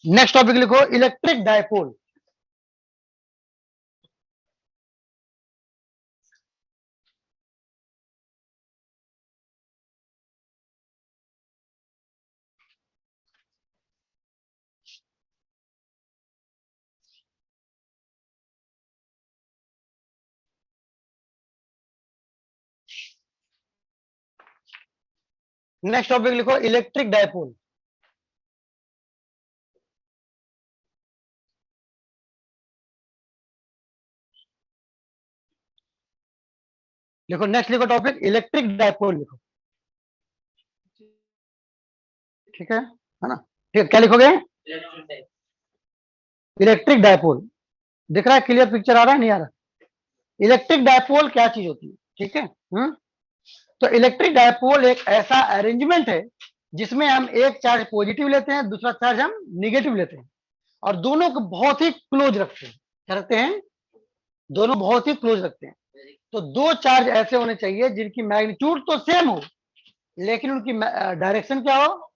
Next topic लिखो electric dipole. Next topic लिखो electric dipole. लिखो नेक्स्ट लिखो टॉपिक इलेक्ट्रिक डायपोल लिखो। ठीक है ना? ठीक है, क्या लिखोगे? Electric dipole. दिख रहा है? क्लियर पिक्चर आ रहा है नहीं आ रहा? इलेक्ट्रिक डायपोल क्या चीज होती है? ठीक है। तो इलेक्ट्रिक डायपोल एक ऐसा अरेंजमेंट है जिसमें हम एक चार्ज पॉजिटिव लेते हैं, दूसरा चार्ज हम निगेटिव लेते हैं, और दोनों को बहुत ही क्लोज रखते हैं। क्या रखते हैं? दोनों बहुत ही क्लोज रखते हैं। तो दो चार्ज ऐसे होने चाहिए जिनकी मैग्नीट्यूड तो सेम हो, लेकिन उनकी डायरेक्शन क्या हो,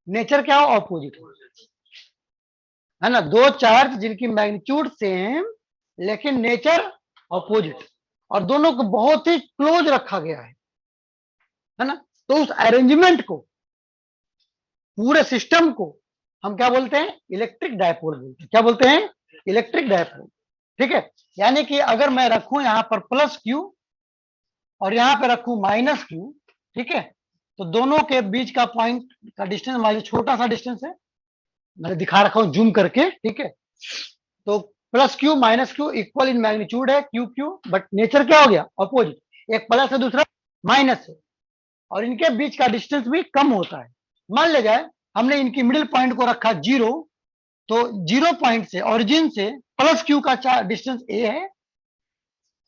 नेचर क्या हो, ऑपोजिट हो। है ना? दो चार्ज जिनकी मैग्नीट्यूड सेम लेकिन नेचर ऑपोजिट, और दोनों को बहुत ही क्लोज रखा गया है ना? तो उस अरेंजमेंट को, पूरे सिस्टम को हम क्या बोलते हैं? इलेक्ट्रिक डायपोल बोलते हैं। क्या बोलते हैं? Electric dipole. ठीक है। यानी कि अगर मैं रखूं यहां पर प्लस क्यू और यहां पे रखूं माइनस क्यू, ठीक है, तो दोनों के बीच का पॉइंट का डिस्टेंस मान लीजिए छोटा सा डिस्टेंस है, मैंने दिखा रखा हूं जूम करके। ठीक है। तो plus Q minus Q equal in magnitude है क्यू क्यू, बट नेचर क्या हो गया? अपोजिट। एक प्लस है दूसरा माइनस है, और इनके बीच का डिस्टेंस भी कम होता है। मान ले जाए हमने इनकी मिडिल पॉइंट को रखा जीरो, तो जीरो पॉइंट से ओरिजिन से प्लस क्यू का डिस्टेंस ए है,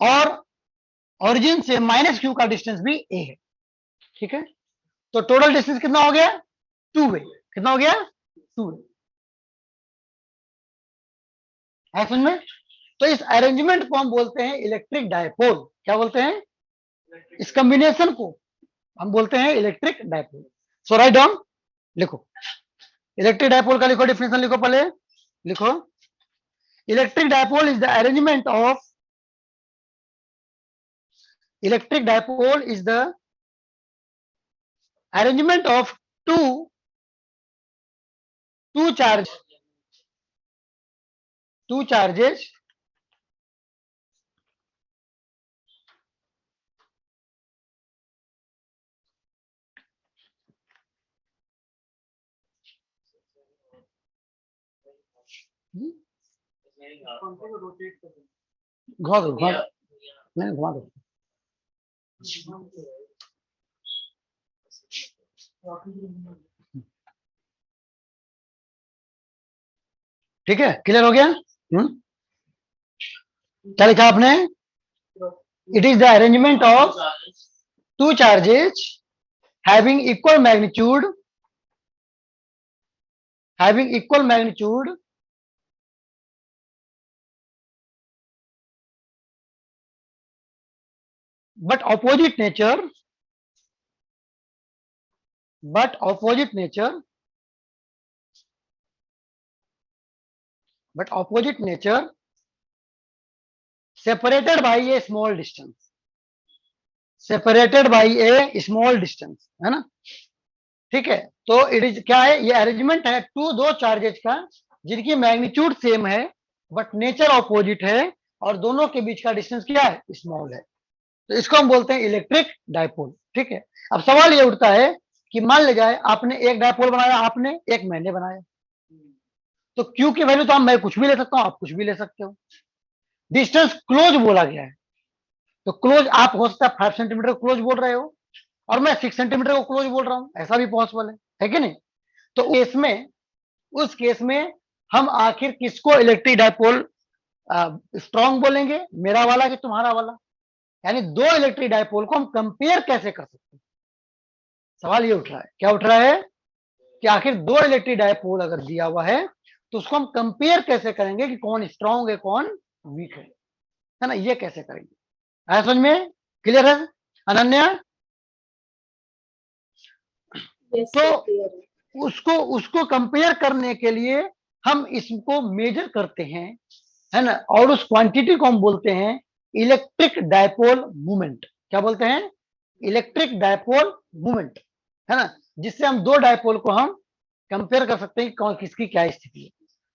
और ओरिजिन से माइनस क्यू का डिस्टेंस भी ए है। ठीक है। तो टोटल डिस्टेंस कितना हो गया? Two way. कितना हो गया? Two way. है समझ में? तो इस अरेंजमेंट को हम बोलते हैं इलेक्ट्रिक डायपोल। क्या बोलते हैं? इस कॉम्बिनेशन को हम बोलते हैं electric dipole. So write down, लिखो इलेक्ट्रिक डायपोल का। लिखो डिफिनेशन लिखो पहले। लिखो electric dipole is the arrangement of electric dipole is the arrangement of two two charge two charges घुमा दो घुमा दो, नहीं घुमा दो। ठीक है, क्लियर हो गया? क्या लिखा आपने? It is the arrangement of two charges having equal magnitude having equal magnitude but opposite nature but opposite nature but opposite nature separated by a small distance separated by a small distance, है ना? ठीक है। तो it is क्या है? ये arrangement है to दो चार्जेज का जिनकी मैग्नीट्यूड सेम है बट नेचर ऑपोजिट है, और दोनों के बीच का डिस्टेंस क्या है? स्मॉल है। तो इसको हम बोलते हैं इलेक्ट्रिक डायपोल। ठीक है। अब सवाल ये उठता है कि मान ले जाए आपने एक डायपोल बनाया, आपने एक मैंने बनाया, तो क्यू की वैल्यू तो हम मैं कुछ भी ले सकता हूं, आप कुछ भी ले सकते हो। डिस्टेंस क्लोज बोला गया है, तो क्लोज आप हो सकता है 5 सेंटीमीटर को क्लोज बोल रहे हो, और मैं 6 सेंटीमीटर को क्लोज बोल रहा हूं, ऐसा भी पॉसिबल है कि नहीं? तो उस केस में हम आखिर किसको इलेक्ट्रिक डायपोल स्ट्रॉन्ग बोलेंगे, मेरा वाला कि तुम्हारा वाला? यानी दो इलेक्ट्रिक डायपोल को हम कंपेयर कैसे कर सकते हैं? सवाल ये उठ रहा है। क्या उठ रहा है? कि आखिर दो इलेक्ट्रिक डायपोल अगर दिया हुआ है तो उसको हम कंपेयर कैसे करेंगे कि कौन स्ट्रांग है कौन वीक है ना? ये कैसे करेंगे? आया समझ में? क्लियर है अनन्या? yes, तो sir, clear है। उसको उसको कंपेयर करने के लिए हम इसको मेजर करते हैं, है ना, और उस क्वांटिटी को हम बोलते हैं इलेक्ट्रिक डायपोल मूवमेंट। क्या बोलते हैं? इलेक्ट्रिक डायपोल मूवमेंट, है ना, जिससे हम दो डायपोल को हम कंपेयर कर सकते हैं कि किसकी क्या स्थिति है।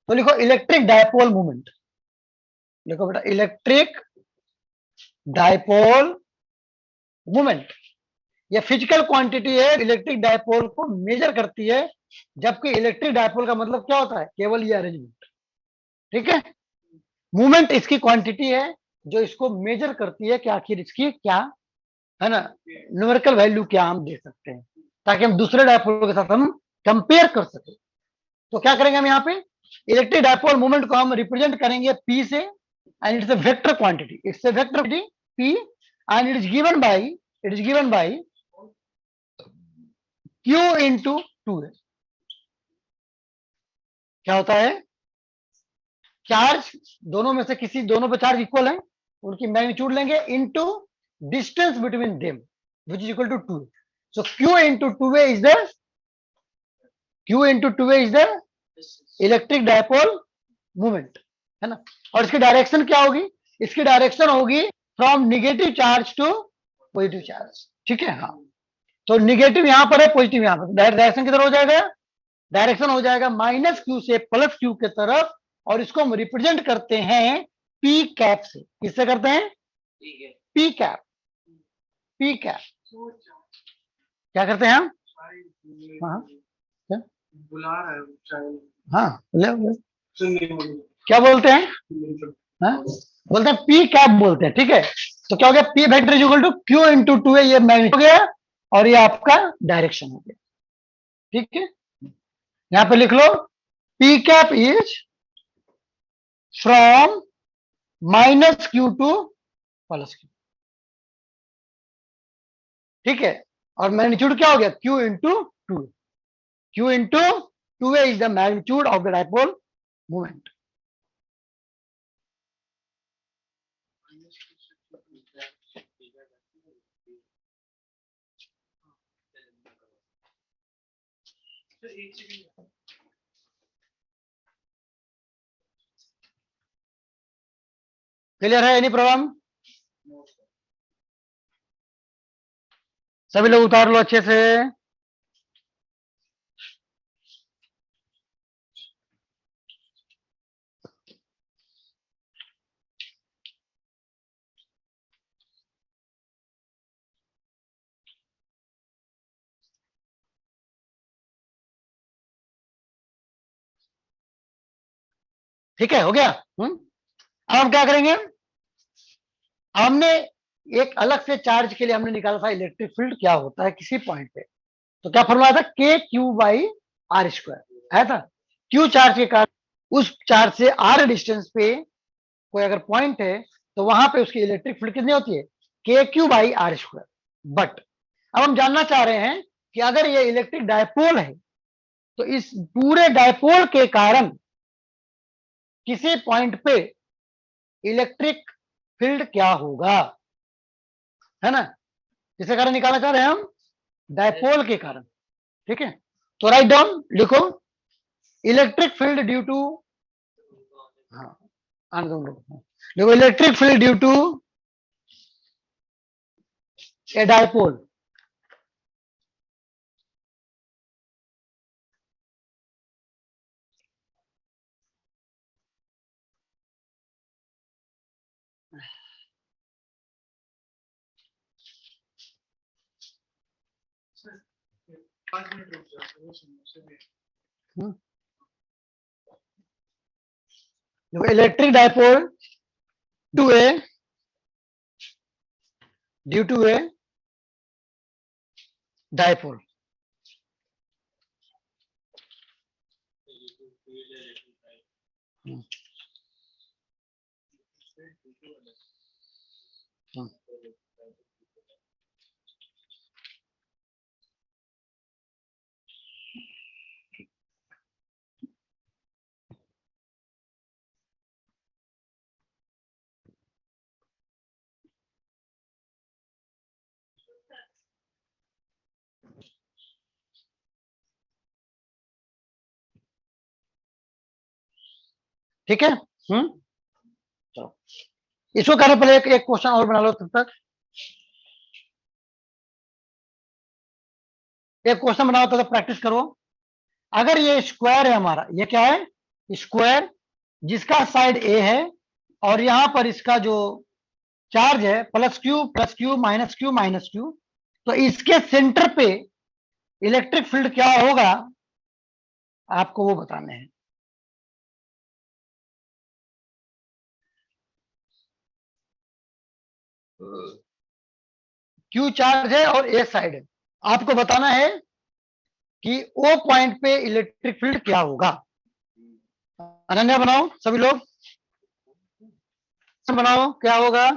तो लिखो इलेक्ट्रिक डायपोल मूवमेंट, लिखो बेटा इलेक्ट्रिक डायपोल मूवमेंट। ये फिजिकल क्वांटिटी है, इलेक्ट्रिक डायपोल को मेजर करती है, जबकि इलेक्ट्रिक डायपोल का मतलब क्या होता है? केवल ये अरेंजमेंट। ठीक है, मूवमेंट इसकी क्वांटिटी है जो इसको मेजर करती है कि आखिर इसकी क्या, है ना, न्यूमेरिकल वैल्यू क्या हम दे सकते हैं, ताकि हम दूसरे डायपोल के साथ हम कंपेयर कर सके। तो क्या करेंगे हम यहाँ पे? इलेक्ट्रिक डायपोल मूवमेंट को हम रिप्रेजेंट करेंगे पी से, and it's a vector quantity, it's a vector quantity P, and it is given by Q into two है। क्या होता है? चार्ज दोनों में से किसी, दोनों पे चार्ज इक्वल है, उनकी मैग्नीट्यूड लेंगे into distance between them which is equal to two. So Q into two is the electric dipole movement, है ना। और इसकी डायरेक्शन क्या होगी? इसकी डायरेक्शन होगी from negative charge to positive charge. ठीक है, हाँ। तो निगेटिव यहां पर है, पॉजिटिव यहां पर, डायरेक्शन किधर हो जाएगा? डायरेक्शन हो जाएगा माइनस क्यू से प्लस क्यू के तरफ, और इसको हम रिप्रेजेंट करते हैं पी कैप से। किससे करते हैं? P cap, P cap. क्या करते हैं हम? हाँ, क्या? बुला रहा है शायद। हाँ, क्या बोलते हैं? हाँ? बोलते हैं पी कैप बोलते हैं। ठीक है, तो क्या हो गया? P vector is equal to Q into two है, ये मैग्नीट्यूड हो गया, और ये आपका डायरेक्शन हो गया। ठीक है, यहां पे लिख लो P cap is from minus Q to plus Q. ठीक है, और मैग्नीट्यूड क्या हो गया? Q into two, Q into two is the magnitude of the dipole movement. Clear है? Any problem? सभी लोग उतार लो अच्छे से। ठीक है, हो गया। अब हम क्या करेंगे? हमने एक अलग से चार्ज के लिए हमने निकाला था इलेक्ट्रिक फील्ड क्या होता है किसी पॉइंट पे। तो क्या फॉर्मूला था? के क्यू बाई आर स्क्वायर है था। क्यू चार्ज के कारण उस चार्ज से आर डिस्टेंस पे कोई अगर पॉइंट है, तो वहां पे उसकी इलेक्ट्रिक फील्ड कितनी होती है? K Q by R square. But अब हम जानना चाह रहे हैं कि अगर ये इलेक्ट्रिक डायपोल है, तो इस पूरे डायपोल के कारण किसी पॉइंट पे इलेक्ट्रिक फील्ड क्या होगा, है ना। किसके कारण निकालना चाह रहे हैं हम? डायपोल के कारण। ठीक है, तो राइट डाउन लिखो इलेक्ट्रिक फील्ड ड्यू टू, हाँ, देखो electric field due to a dipole देखो electric dipole to a due to a dipole. ठीक है। चलो, इसको करने पहले एक क्वेश्चन और बना लो तब तक। एक क्वेश्चन बनाओ तो प्रैक्टिस करो। अगर ये स्क्वायर है हमारा, ये क्या है, स्क्वायर, जिसका साइड ए है और यहां पर इसका जो चार्ज है प्लस क्यू माइनस क्यू, तो इसके सेंटर पे इलेक्ट्रिक फील्ड क्या होगा, आपको वो बताने हैं। क्यू चार्ज है और ए साइड है, आपको बताना है कि ओ पॉइंट पे इलेक्ट्रिक फील्ड क्या होगा। अनन्या बनाओ, सभी लोग बनाओ, क्या होगा।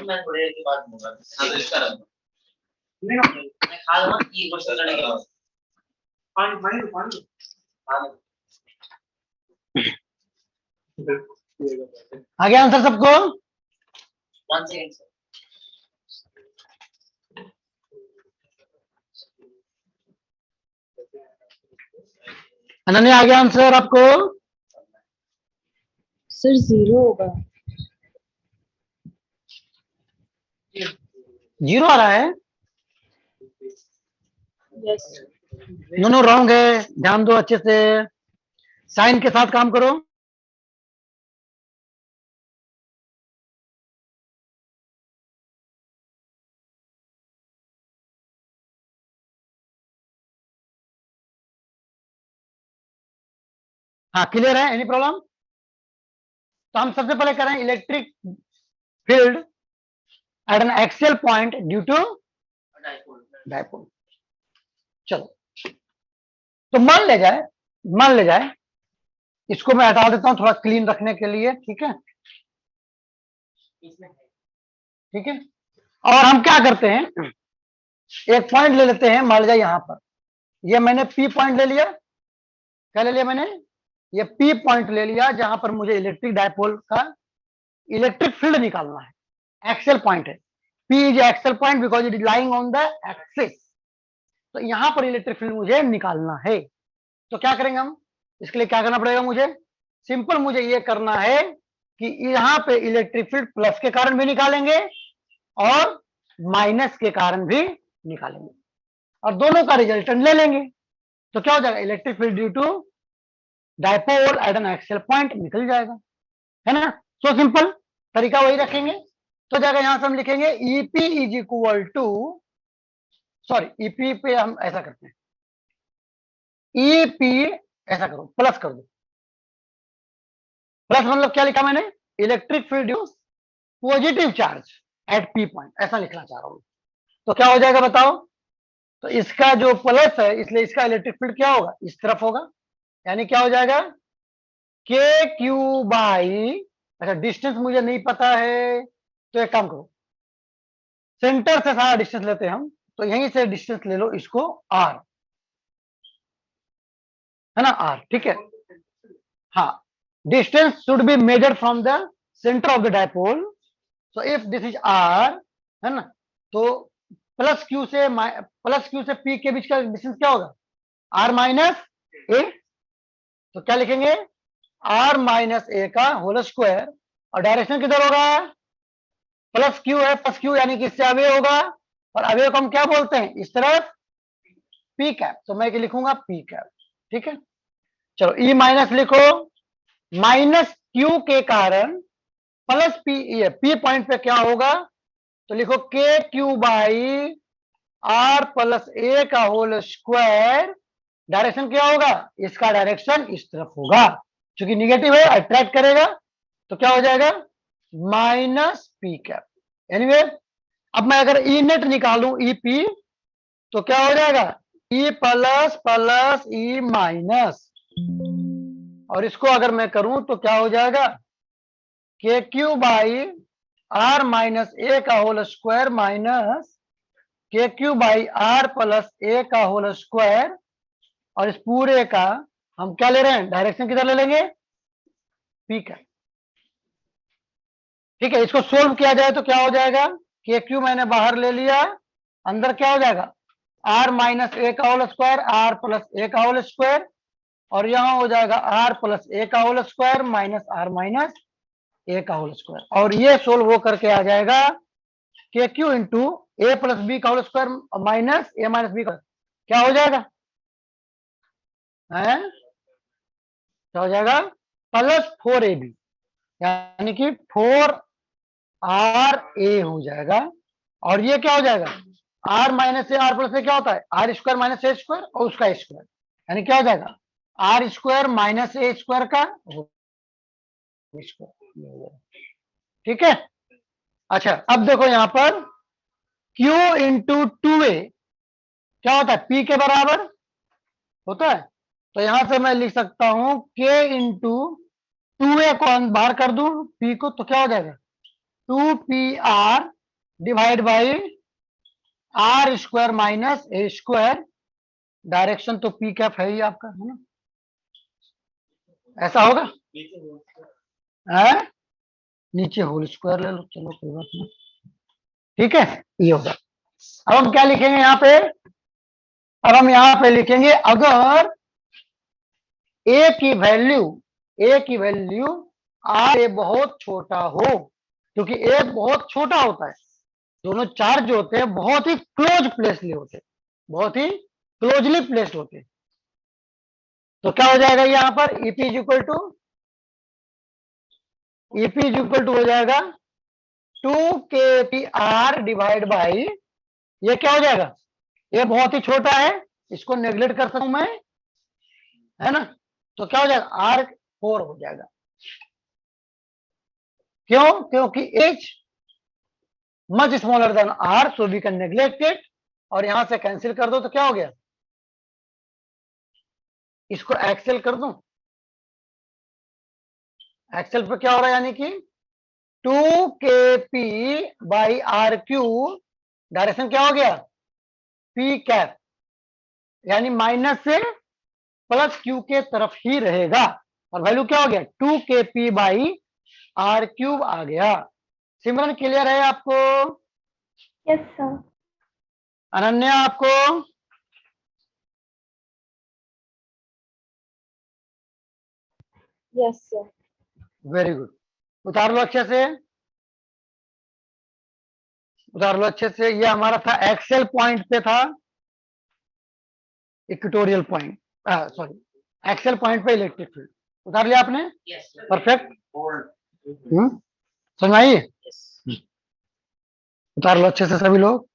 मैं थोड़ी देर के बाद दूंगा। हाँ तो इसका रख दो। मैं खा लूँगा ये क्वेश्चन करने के बाद। पानी पानी पानी। आ गया आंसर सबको। 1 सेकंड सर। अनन्या आ गया आंसर आपको। सर 0 होगा। 0 आ रहा है। यस। नो रॉन्ग है, ध्यान दो अच्छे से, साइन के साथ काम करो। हाँ क्लियर है, एनी प्रॉब्लम। तो हम सबसे पहले करें electric field at an axial point due to dipole. चलो, तो मान ले जाए, इसको मैं हटा देता हूं थोड़ा क्लीन रखने के लिए, ठीक है। ठीक है, और हम क्या करते हैं, एक पॉइंट ले लेते हैं, मान लीजिए यहां पर, ये मैंने पी पॉइंट ले लिया। क्या ले लिया मैंने, ये पी पॉइंट ले लिया, जहां पर मुझे इलेक्ट्रिक डायपोल का इलेक्ट्रिक फील्ड निकालना है। एक्सियल पॉइंट है, P is axial point because it is lying on the axis. तो यहां पर इलेक्ट्रिक फील्ड मुझे निकालना है। तो क्या करेंगे हम, इसके लिए क्या करना पड़ेगा मुझे, सिंपल मुझे ये करना है कि यहां पे इलेक्ट्रिक फील्ड प्लस के कारण भी निकालेंगे और माइनस के कारण भी निकालेंगे, और दोनों का रिजल्टेंट ले लेंगे। तो क्या हो जाएगा, electric field due to dipole at an axial point निकल जाएगा, है ना। सो सिंपल, तरीका वही रखेंगे। तो जाएगा यहां से हम लिखेंगे EP is equal to, sorry EP पे हम ऐसा करते हैं, ईपी ऐसा करो, प्लस कर दो। प्लस मतलब क्या लिखा मैंने, electric field due positive charge at P point, ऐसा लिखना चाह रहा हूं। तो क्या हो जाएगा बताओ, तो इसका जो प्लस है इसलिए इसका इलेक्ट्रिक फील्ड क्या होगा, इस तरफ होगा, यानी क्या हो जाएगा, के क्यू बाई, अच्छा डिस्टेंस मुझे नहीं पता है, तो एक काम करो, सेंटर से सारा डिस्टेंस लेते हैं हम, तो यहीं से डिस्टेंस ले लो इसको आर, है ना, आर, ठीक है। हाँ, distance should be measured from the centre of the dipole, so if this is R, है ना, तो प्लस क्यू से पी के बीच का डिस्टेंस क्या होगा, आर माइनस ए। तो क्या लिखेंगे, आर माइनस ए का होल स्क्वायर, और डायरेक्शन किधर होगा, प्लस क्यू है, प्लस क्यू यानी कि इससे अवयव होगा, और अवयव को हम क्या बोलते हैं इस तरफ, पी कैप, तो मैं लिखूंगा पी कैप, ठीक है। चलो ई माइनस लिखो, माइनस क्यू के कारण प्लस पी, ये पी पॉइंट पे क्या होगा, तो लिखो के Q by are plus A का होल स्क्वायर, डायरेक्शन क्या होगा, इसका डायरेक्शन इस तरफ होगा, क्योंकि निगेटिव है अट्रैक्ट करेगा, तो क्या हो जाएगा माइनस पी कैप। एनीवे, अब मैं अगर ई नेट निकालूं ई पी, तो क्या हो जाएगा E plus plus E minus, और इसको अगर मैं करूं तो क्या हो जाएगा के Q by are minus A का होल स्क्वायर माइनस के Q by are plus A का होल स्क्वायर, और इस पूरे का हम क्या ले रहे हैं, डायरेक्शन किधर ले लेंगे, पी का, ठीक है। इसको सोल्व किया जाए तो क्या हो जाएगा, के क्यू मैंने बाहर ले लिया, अंदर क्या हो जाएगा आर माइनस ए का whole square, are plus A का होल स्क्वायर, और यहां हो जाएगा आर प्लस ए का whole square minus R minus A का होल स्क्वायर, और ये सोल्व हो करके आ जाएगा के क्यू इंटू ए प्लस बी का होल स्क्वायर माइनस ए माइनस बी का, क्या हो जाएगा है, क्या हो जाएगा प्लस 4ab, यानी कि 4ra हो जाएगा, और ये क्या हो जाएगा R minus A R plus A क्या होता है R square minus A square और उसका स्क्वायर, यानी क्या हो जाएगा R square minus A square का स्क्वायर, ठीक है। अच्छा, अब देखो यहां पर Q इंटू टू ए क्या होता है P के बराबर होता है, तो यहां से मैं लिख सकता हूं K इंटू टू ए को बाहर कर दूं P को, तो क्या हो जाएगा 2PR divide by R square minus A square, direction तो P कैप है ही आपका, है ना, ऐसा होगा, है नीचे होल स्क्वायर ले लो, चलो कोई बात नहीं, ठीक है, ये होगा। अब हम क्या लिखेंगे यहाँ पे, अब हम यहाँ पे लिखेंगे अगर ए की वैल्यू आर ए बहुत छोटा हो, क्योंकि ए बहुत छोटा होता है, दोनों चार्ज जो होते हैं बहुत ही क्लोज प्लेसली होते हैं, बहुत ही क्लोजली प्लेस्ड होते हैं, तो क्या हो जाएगा यहाँ पर ईपी इज इक्वल टू हो जाएगा 2kpr डिवाइड बाई, ये क्या हो जाएगा, ये बहुत ही छोटा है, इसको नेग्लेक्ट कर सकता हूं मैं, है ना, तो क्या हो जाएगा R4 हो जाएगा, क्यों, क्योंकि H much smaller than R, so we can neglect it, और यहां से कैंसिल कर दो तो क्या हो गया, इसको एक्सेल कर दूं, एक्सेल पे क्या हो रहा है, यानी कि 2kp by are Q, direction क्या हो गया P कैप, यानी माइनस से प्लस क्यू के तरफ ही रहेगा, और वैल्यू क्या हो गया 2kp बाई आर क्यूब आ गया। सिमरन क्लियर है आपको, यस सर। अनन्या आपको, यस सर। वेरी गुड, उतार लो अच्छे से, उतार लो अच्छे से, ये हमारा था एक्सेल पॉइंट पे था, equatorial point, sorry Excel point पे इलेक्ट्रिक फील्ड, उतार लिया आपने, यस सर, परफेक्ट, समझ आई, यस उतार लो अच्छे से सभी लोग,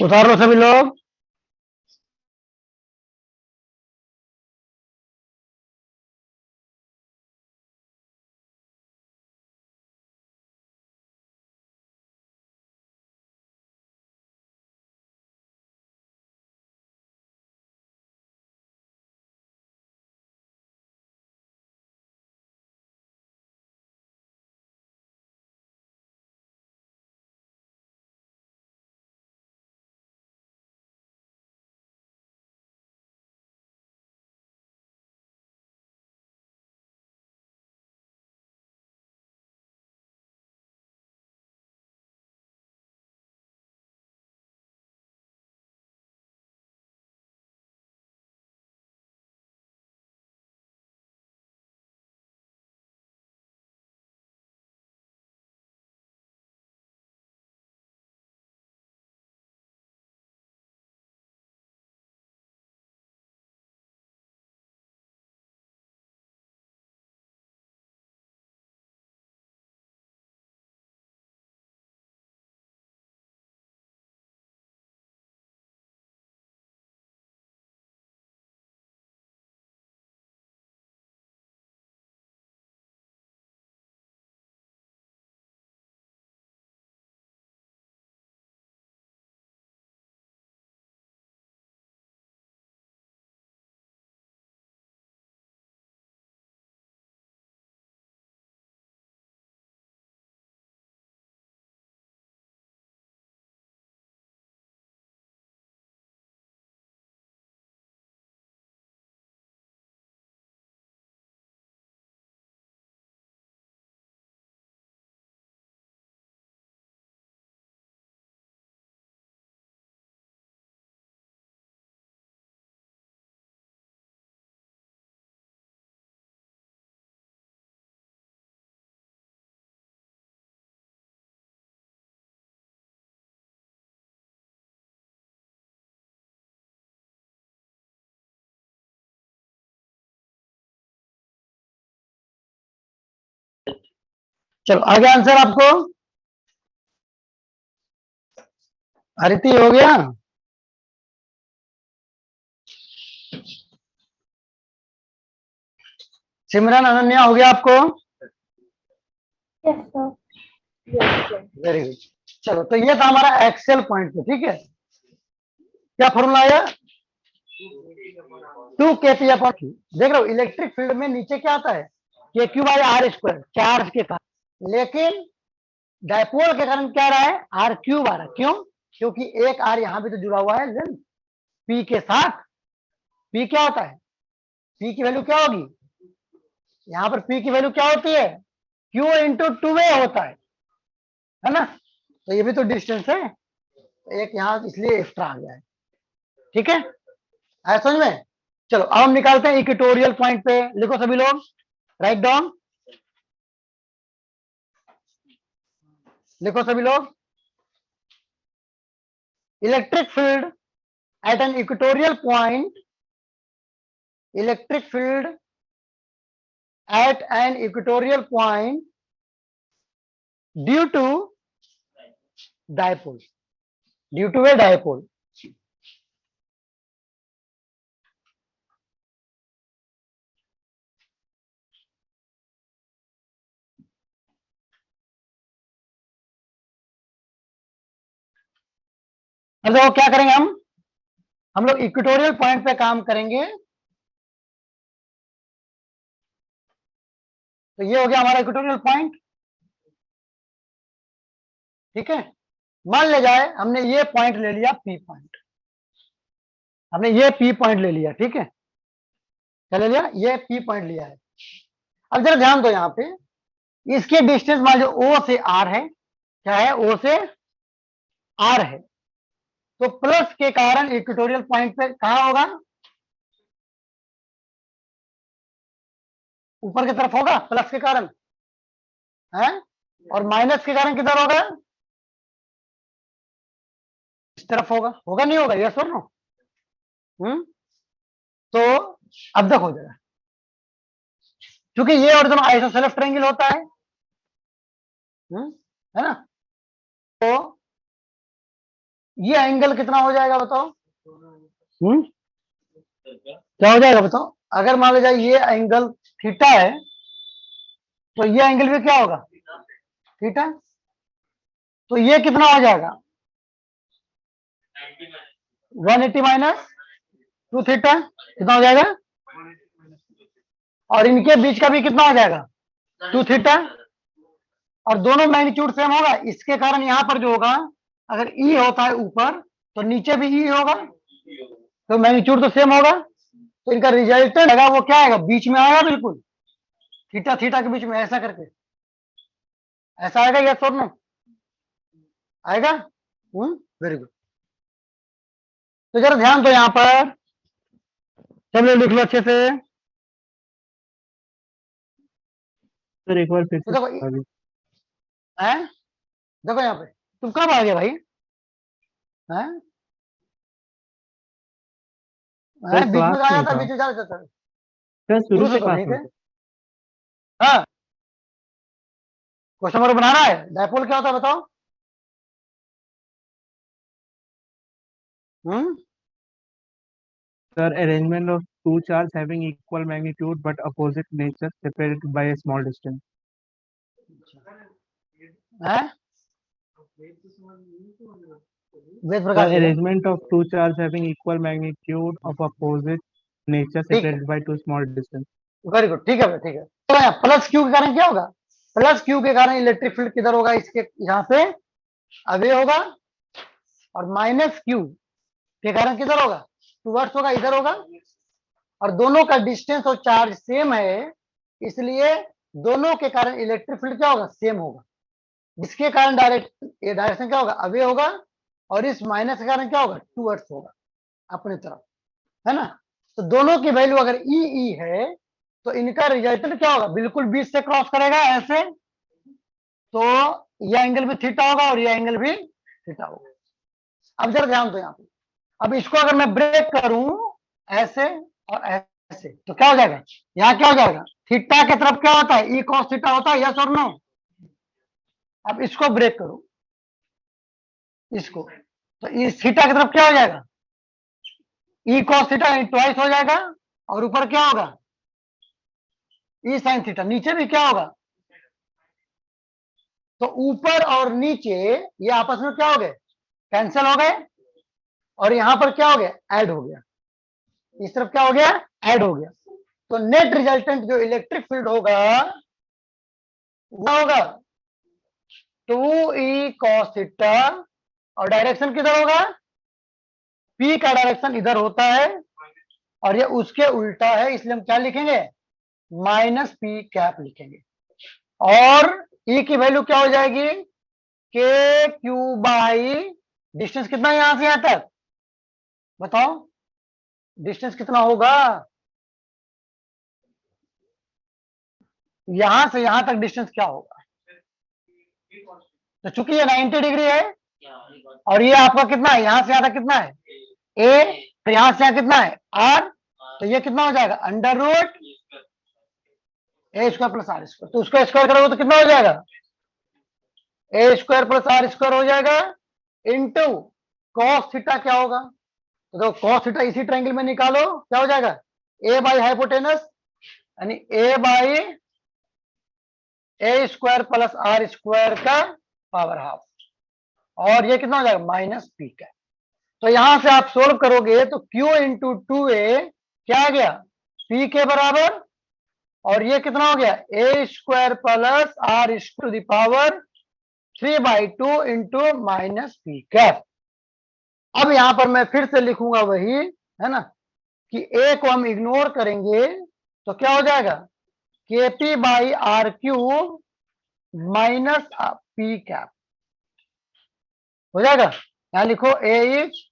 उतार लो सभी लोग, चलो आगे आंसर आपको अरिति हो गया। सिमरन अनन्या हो गया आपको। Yes, sir. Very good. चलो तो ये था हमारा एक्सेल पॉइंट पे, ठीक है। क्या फॉर्मूला आया? 2 kPa अपॉन Q। देख रहे हो इलेक्ट्रिक फील्ड में नीचे क्या आता है? KQ by R square, charge के कारण। लेकिन डायपोल के कारण क्या रहा है? आर क्यूब आ रहा है। क्यों? क्योंकि एक आर यहां भी तो जुड़ा हुआ है लेंथ पी के साथ। पी क्या होता है? पी की वैल्यू क्या होगी? यहां पर पी की वैल्यू क्या होती है? क्यू इंटू टू वे होता है ना। तो ये भी तो डिस्टेंस है, तो एक यहां इसलिए एक्स्ट्रा आ गया है। ठीक है, आया समझ में? चलो अब हम निकालते हैं इक्वेटोरियल पॉइंट पे। लिखो सभी लोग, राइट डाउन। लिखो सभी लोग, electric field at an equatorial point, electric field at an equatorial point due to dipole, due to a dipole. अब देखो क्या करेंगे हम लोग इक्वेटोरियल पॉइंट पे काम करेंगे। तो ये हो गया हमारा इक्वेटोरियल पॉइंट, ठीक है। मान ले जाए हमने ये पॉइंट ले लिया पी पॉइंट, हमने ये पी पॉइंट ले लिया, ठीक है। क्या ले लिया? ये पी पॉइंट लिया है। अब जरा ध्यान दो यहाँ पे, इसके डिस्टेंस मान लो ओ से आर है। क्या है? ओ से आर है। तो प्लस के कारण इक्वेटोरियल पॉइंट पे कहां होगा? ऊपर की तरफ होगा प्लस के कारण है, और माइनस के कारण किधर होगा? इस तरफ होगा। होगा नहीं होगा? यस और नो? तो अब देखो जरा, क्योंकि ये ओरिजिनल आइसोसेलेस ट्रायंगल होता है ना। तो ये एंगल कितना हो जाएगा बताओ? क्या हो जाएगा बताओ? अगर मान लो जाए ये एंगल थीटा है, तो ये एंगल भी क्या होगा? थीटा। तो ये कितना हो जाएगा? 180 माइनस 2 थीटा कितना हो जाएगा? और इनके बीच का भी कितना हो जाएगा? 2 थीटा। और दोनों मैग्नीट्यूड सेम होगा, इसके कारण यहां पर जो होगा, अगर ई होता है ऊपर तो नीचे भी ई होगा, तो मैग्नीट्यूड तो सेम होगा। तो इनका रिजल्टेंट है वो क्या आएगा? बीच में आएगा बिल्कुल, थीटा थीटा के बीच में ऐसा करके ऐसा आएगा। यस और नो? आएगा। Very good. तो जरा ध्यान दो यहां पर, सब लोग लिख लो अच्छे से। सर एक बार फिर तो से देखो बता दीजिए। हैं, देखो यहाँ पे तुम कब आ गए भाई? हैं सर बीच में क्लास आया में था, था। बीच में जा रहा था। सर शुरू शुरू से से तो क्लास नहीं में थे। था। हाँ, क्वेश्चन नंबर बनाना है। डायपोल क्या होता है बताओ? हम्म Sir, arrangement of two charges having equal magnitude but opposite nature separated by a small distance. हैं वेद Sir, प्रकाश भैया, arrangement of two charges having equal magnitude of opposite nature ठीक है, separated by two small distance. Very good, ठीक है भाई, ठीक है। तो प्लस क्यू के कारण क्या होगा? प्लस क्यू के कारण इलेक्ट्रिक फील्ड किधर होगा? इसके यहाँ पे अवे होगा, और माइनस क्यू के कारण किधर होगा? टूवर्ड्स होगा, इधर होगा। और दोनों का डिस्टेंस और चार्ज सेम है, इसलिए दोनों के कारण इलेक्ट्रिक फील्ड क्या होगा? सेम होगा। जिसके कारण ये डायरेक्शन क्या होगा? अवे होगा, और इस माइनस के कारण क्या होगा? टूवर्ड्स होगा, अपनी तरफ, है ना। तो दोनों की वैल्यू अगर ई ई है, तो इनका रिजल्टेंट क्या होगा? बिल्कुल बीच से क्रॉस करेगा ऐसे। तो यह एंगल भी थीटा होगा, और यह एंगल भी थीटा होगा। अब जरा ध्यान दो यहाँ पे, अब इसको अगर मैं ब्रेक करूं ऐसे और ऐसे, तो क्या हो जाएगा? यहाँ क्या हो जाएगा? थीटा की तरफ क्या होता है? ई कॉस थीटा होता है। यस और नो? अब इसको ब्रेक करो, इसको, तो इस थीटा की तरफ क्या हो जाएगा, ई कॉस थीटा ट्वाइस हो जाएगा, और ऊपर क्या होगा, ई साइन थीटा, नीचे भी क्या होगा, तो ऊपर और नीचे ये आपस में क्या हो गए, कैंसिल हो गए, और यहां पर क्या हो गया, ऐड हो गया, इस तरफ क्या हो गया, ऐड हो गया। तो नेट रिजल्टेंट जो इलेक्ट्रिक फील्ड होगा वो होगा 2e cos थीटा, और डायरेक्शन किधर होगा, P का डायरेक्शन इधर होता है, और ये उसके उल्टा है, इसलिए हम क्या लिखेंगे, माइनस पी कैप लिखेंगे। और E की वैल्यू क्या हो जाएगी, के क्यू बाई, डिस्टेंस कितना है यहां से यहां तक, बताओ डिस्टेंस कितना होगा, यहां से यहां तक डिस्टेंस क्या होगा, तो चूंकि ये 90 डिग्री है, और ये आपका कितना है, यहां से यहां तक कितना है, ए, तो यहां से यहां कितना है, आर, तो ये कितना हो जाएगा, under root A square plus R square, तो उसको स्क्वायर करोगे तो कितना हो जाएगा, A square plus R square हो जाएगा, इंटू कॉस थीटा क्या होगा, तो देखो कॉस थीटा इसी ट्रायंगल में निकालो, क्या हो जाएगा, ए बाई हाइपोटेनस, यानी A by A square plus R square का पावर हाफ, और ये कितना हो जाएगा, माइनस पी का। तो यहां से आप सोल्व करोगे तो Q इंटू टू ए क्या आ गया, P के बराबर, और ये कितना हो गया, A square plus R to the power 3/2 into minus P cap. अब यहां पर मैं फिर से लिखूंगा वही, है ना, कि ए को हम इग्नोर करेंगे तो क्या हो जाएगा, K P by R cube minus P cap हो जाएगा। यहां लिखो A is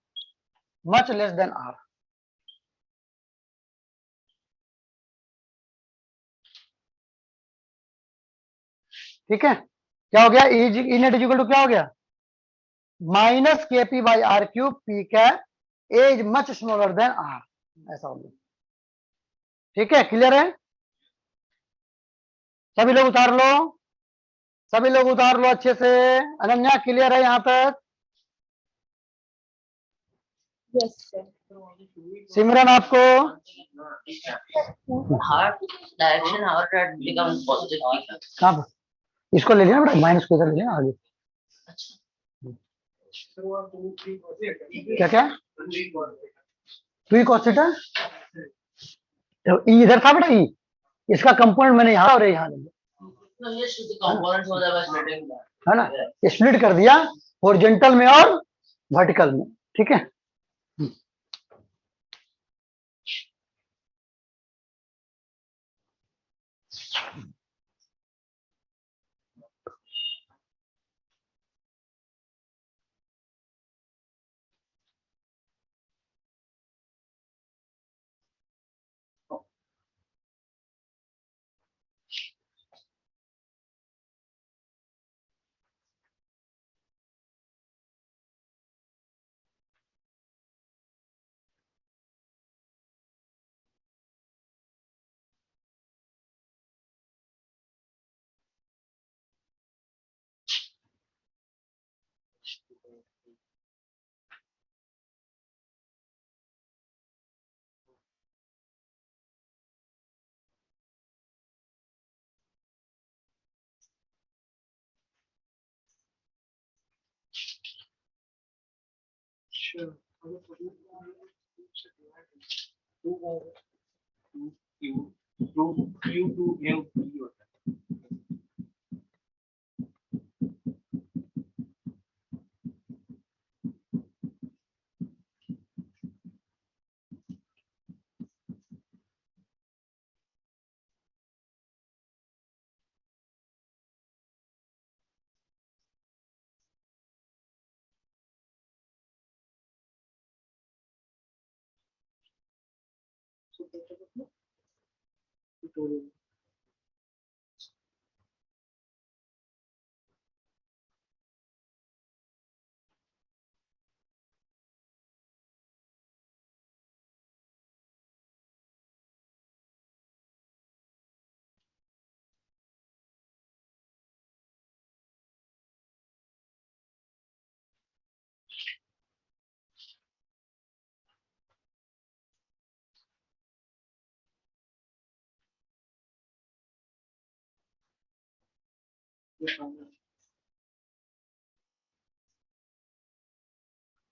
much less than R, ठीक है, क्या हो गया, ई नेट इक्वल टू क्या हो गया, minus K P by R cube P cap A is much smaller than R, ऐसा हो गया, ठीक है, क्लियर है, सभी लोग उतार लो, सभी लोग उतार लो अच्छे से, अनन्या क्लियर है यहां तक, Yes, sir. सिमरन आपको, Heart direction, our that becomes positive. कहाँ पर? इसको ले लिया बेटा, माइनस को इधर ले लिया आगे, क्या क्या, टू कॉस थीटा, तो ई इधर था बेटा, ई इसका कंपोनेंट मैंने यहाँ और यहाँ ले लिया, No, yes, the components for the splitting. है ना, स्प्लिट कर दिया हॉरिजॉन्टल में और वर्टिकल में, ठीक है।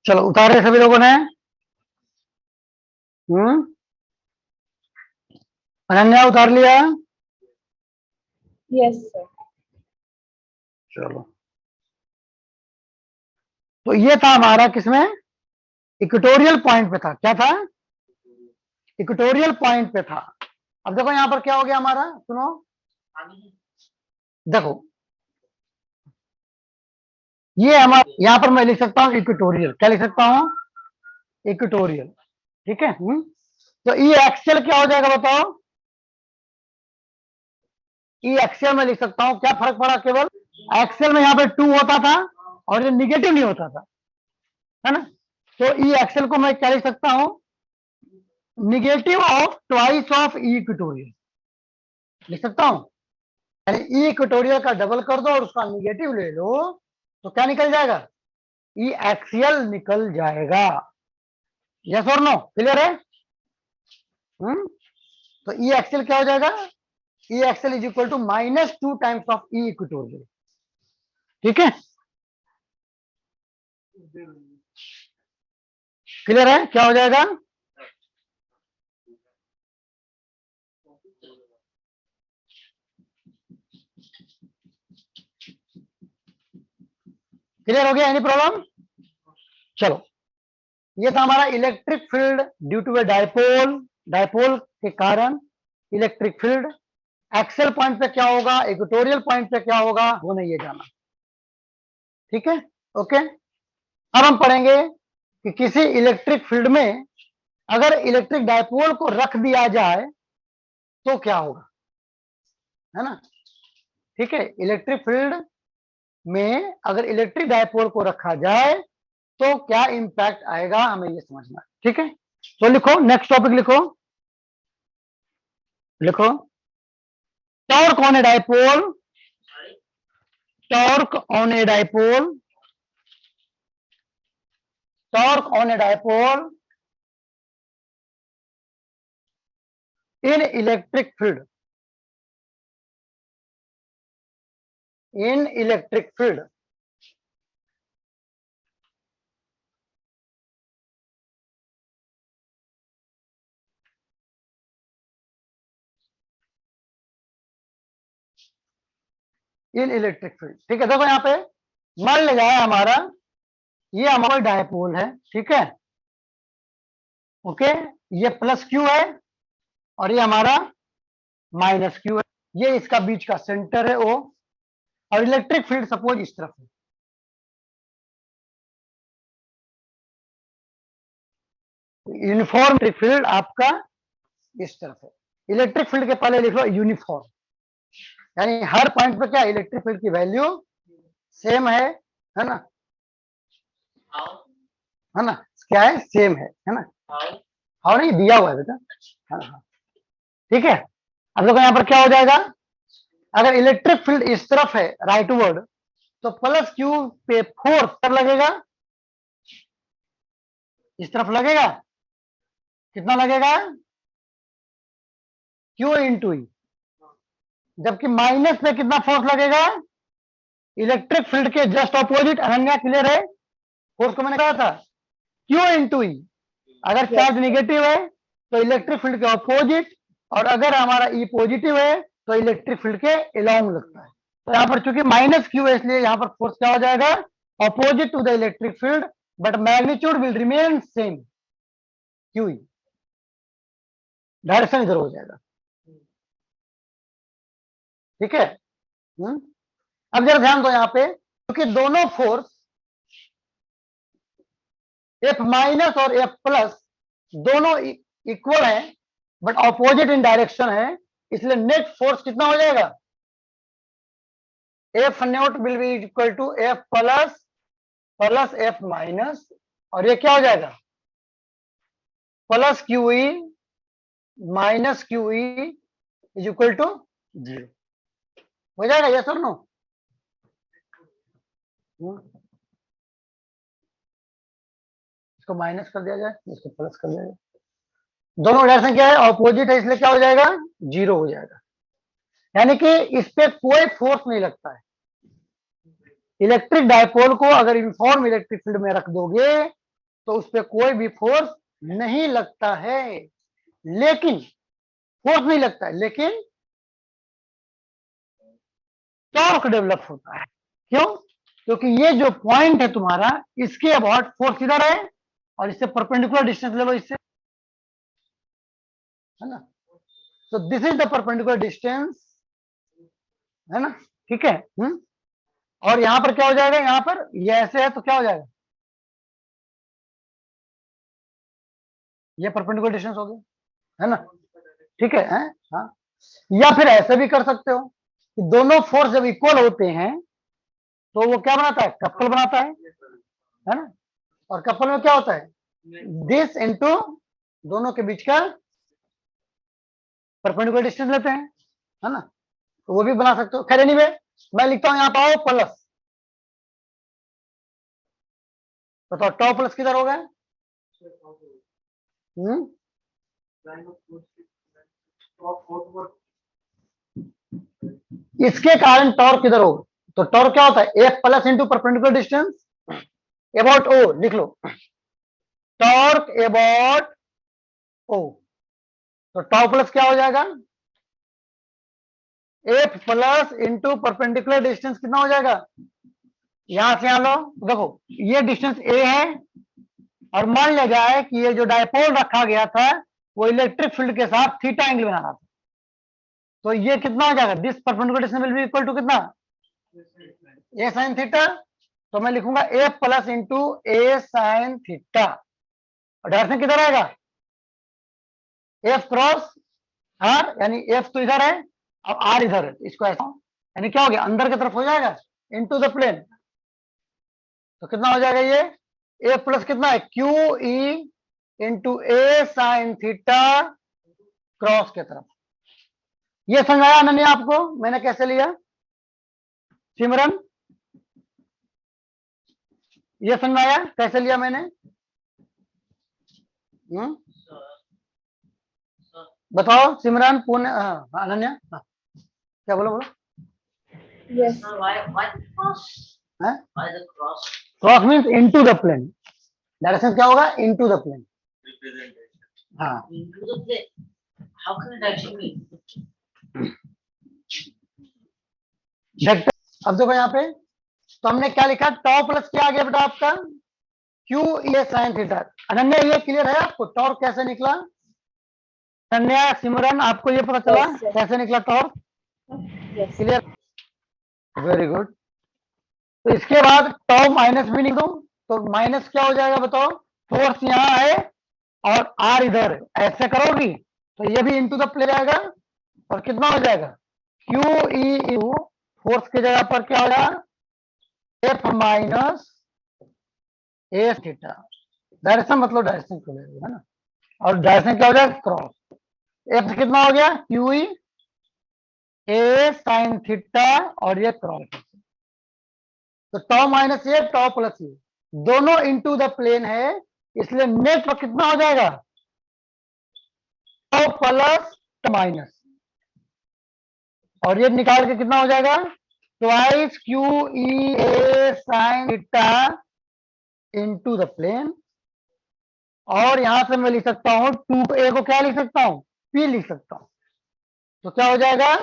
चलो उतार रहे सभी लोगों ने। अनन्या उतार लिया। Yes, sir. चलो, तो ये था हमारा किसमें, इक्वेटोरियल पॉइंट पे था। क्या था, इक्वेटोरियल पॉइंट पे था। अब देखो यहां पर क्या हो गया हमारा, सुनो, देखो ये हमारा, यहां पर मैं लिख सकता हूं इक्वेटोरियल। क्या लिख सकता हूं, इक्वेटोरियल। ठीक है। तो ई एक्सेल क्या हो जाएगा बताओ, ई एक्सेल में लिख सकता हूं। क्या फर्क पड़ा, केवल एक्सेल में यहां पे 2 होता था और ये निगेटिव नहीं होता था, है ना। तो ई एक्सेल को मैं क्या लिख सकता हूं, negative of twice of E equatorial लिख सकता हूं। यानी ई इक्वेटोरियल का डबल कर दो और उसका निगेटिव ले लो, तो क्या निकल जाएगा, ई एक्सियल निकल जाएगा। यस और नो, क्लियर है। तो ई एक्सियल क्या हो जाएगा, E axial is equal to -2 times of E equatorial. ठीक है, क्लियर है, क्या हो जाएगा, क्लियर हो गया, एनी प्रॉब्लम। चलो, ये था हमारा electric field due to a dipole, dipole के कारण इलेक्ट्रिक फील्ड। एक्सेल पॉइंट पे क्या होगा, इक्वेटोरियल पॉइंट पे क्या होगा, वो नहीं ये जाना। ठीक है, ओके। अब हम पढ़ेंगे कि किसी इलेक्ट्रिक फील्ड में अगर इलेक्ट्रिक डायपोल को रख दिया जाए तो क्या होगा, है ना। ठीक है, इलेक्ट्रिक फील्ड में अगर इलेक्ट्रिक डायपोल को रखा जाए तो क्या इंपैक्ट आएगा, हमें ये समझना है। ठीक है, तो लिखो, नेक्स्ट टॉपिक लिखो, लिखो torque on A dipole, torque on A dipole, torque on A dipole in electric field, in electric field. In electric field, ठीक है। देखो यहां पे मान लिया जाए हमारा, ये हमारा डायपोल है, ठीक है, ओके। ये प्लस क्यू है और ये हमारा माइनस क्यू है, ये इसका बीच का सेंटर है ओ, और इलेक्ट्रिक फील्ड सपोज इस तरफ है। यूनिफॉर्म फील्ड आपका इस तरफ है। इलेक्ट्रिक फील्ड के पहले लिख लो यूनिफॉर्म, यानी हर पॉइंट पे क्या इलेक्ट्रिक फील्ड की वैल्यू सेम है ना, है ना, क्या है, सेम है ना। हाँ नहीं दिया हुआ है बेटा, हाँ। ठीक है, अब देखो यहाँ पर क्या हो जाएगा, अगर इलेक्ट्रिक फील्ड इस तरफ है राइटवर्ड, तो प्लस क्यू पे फोर्स कब लगेगा, इस तरफ लगेगा, कितना लगेगा, क्यू इंटू ई। जबकि माइनस पे कितना फोर्स लगेगा, इलेक्ट्रिक फील्ड के जस्ट ऑपोजिट। अनन्या क्लियर है, फोर्स को मैंने कहा था क्यू इंटू ई। अगर चार्ज नेगेटिव है तो इलेक्ट्रिक फील्ड के ऑपोजिट, और अगर हमारा ई पॉजिटिव है तो इलेक्ट्रिक फील्ड के अलोंग लगता है। तो यहाँ पर चूंकि माइनस क्यू है, इसलिए यहाँ पर फोर्स क्या हो जाएगा, opposite to the electric field, but magnitude will remain same, Q E, direction इधर हो जाएगा। ठीक है। अब जरा ध्यान दो यहाँ पे, क्योंकि दोनों फोर्स एफ माइनस और एफ प्लस दोनों इक्वल है बट ऑपोजिट इन डायरेक्शन है, इसलिए नेट फोर्स कितना हो जाएगा, F naught will be equal to F plus plus F minus, और ये क्या हो जाएगा, plus Q E minus Q E is equal to 0 हो जाएगा। यस और नो, इसको माइनस कर दिया जाए, इसको प्लस कर दिया जाए, दोनों डायरेक्शन क्या है, ऑपोजिट है, इसलिए क्या हो जाएगा, 0 हो जाएगा। यानी कि इस पे कोई फोर्स नहीं लगता है, इलेक्ट्रिक डायपोल को अगर यूनिफॉर्म इलेक्ट्रिक फील्ड में रख दोगे तो उस पर कोई भी फोर्स नहीं लगता है, लेकिन फोर्स नहीं लगता है, लेकिन टॉर्क डेवलप होता है। क्यों? क्योंकि ये जो पॉइंट है तुम्हारा, इसके अबाउट फोर्स किधर है और इससे परपेंडिकुलर डिस्टेंस ले लो, इससे, है ना। तो this is the perpendicular distance, है ना, ठीक है। और यहां पर क्या हो जाएगा, यहां पर ये ऐसे है तो क्या हो जाएगा, ये परपेंडिकुलर डिस्टेंस हो गया, है ना, ठीक है, हाँ। या फिर ऐसे भी कर सकते हो कि दोनों फोर्स जब इक्वल होते हैं तो वो क्या बनाता है, कपल बनाता है ना। और कपल में क्या होता है, दिस इनटू दोनों के बीच का परपेंडिकुलर डिस्टेंस लेते हैं, है ना, तो वो भी बना सकते हो। खैर एनीवे, मैं लिखता हूं यहां पर आओ प्लस, बताओ टॉप प्लस किधर होगा, इसके कारण टॉर्क किधर होगा, तो टॉर्क क्या होता है, F plus into perpendicular distance about O, लिख लो टॉर्क अबाउट ओ। तो टॉ प्लस क्या हो जाएगा, F plus into perpendicular distance कितना हो जाएगा, यहां से यहां लो, देखो ये डिस्टेंस ए है और मान लिया जाए कि ये जो डायपोल रखा गया था वो इलेक्ट्रिक फील्ड के साथ थीटा एंगल बना रहा था, तो ये कितना हो जाएगा, this perpendicular distance will be equal to कितना, ए साइन थीटा। तो मैं लिखूंगा F plus into a sine theta, और डायरेक्शन किधर आएगा, एफ क्रॉस आर, यानी एफ तो इधर है, अब आर इधर है, इसको ऐसा, यानी क्या हो गया, अंदर की तरफ हो जाएगा इनटू द प्लेन, तो कितना हो जाएगा ये, ए प्लस कितना है, Q E into a sine theta cross के तरफ। ये समझ आया अनन्या आपको मैंने कैसे लिया, सिमरन ये समझ आया कैसे लिया मैंने, बताओ सिमरन, पुण्य, अनन्या, क्या बोलो बोलो, Yes. Sir, why the cross? हैं? Why the cross? Cross means into the plane, direction क्या होगा, इनटू द प्लेन, हाँ। Into the plane. How can it actually be? Vector, अब देखो यहाँ पे, तो हमने क्या लिखा, टॉ प्लस क्या आ गया बेटा आपका, Q A sine theta. Ananya ये क्लियर है आपको, टॉर्क कैसे निकला, अनन्या सिमरन आपको ये पता चला Yes, sir. कैसे निकला torque, Yes. Clear, very good. तो इसके बाद टॉ माइनस भी निकलो, तो माइनस क्या हो जाएगा बताओ, फोर्स यहाँ है और आर इधर है, ऐसे करोगी तो ये भी इंटू द प्ले जाएगा, और कितना हो जाएगा, क्यू ई यू, फोर्स की जगह पर क्या हो जाएगा, एफ माइनस ए थीटा, डायरेक्शन मतलब डायरेक्शन को लेगा, है ना, और डायरेक्शन क्या हो जाएगा, क्रॉस, एफ कितना हो गया, Q E a sine theta, और ये क्रॉस, तो टॉ माइनस ए टॉ प्लस ए दोनों इंटू द प्लेन है, इसलिए नेट पर कितना हो जाएगा, टॉ प्लस माइनस, और ये निकाल के कितना हो जाएगा, twice Q E a sine theta into the plane, और यहां से मैं लिख सकता हूं टू ए को क्या लिख सकता हूं, पी लिख सकता हूं, तो क्या हो जाएगा,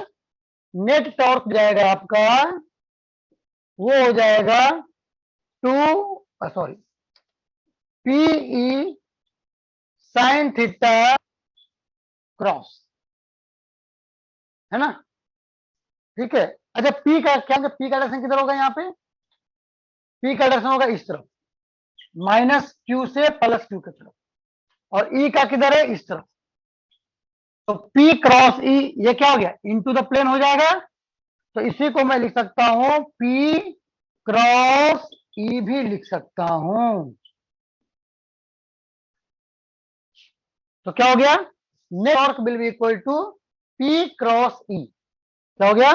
नेट टॉर्क जाएगा आपका, वो हो जाएगा two, sorry, P sine theta cross, है ना, ठीक है। अच्छा पी का क्या, पी का डायरेक्शन किधर होगा, यहाँ पे पी का डायरेक्शन होगा इस तरफ, माइनस क्यू से प्लस क्यू की तरफ, और ई का किधर है, इस तरफ, तो पी क्रॉस ई ये क्या हो गया, इनटू द प्लेन हो जाएगा, तो इसी को मैं लिख सकता हूं पी क्रॉस ई भी लिख सकता हूं, तो क्या हो गया, net torque will be equal to P cross E, क्या हो गया,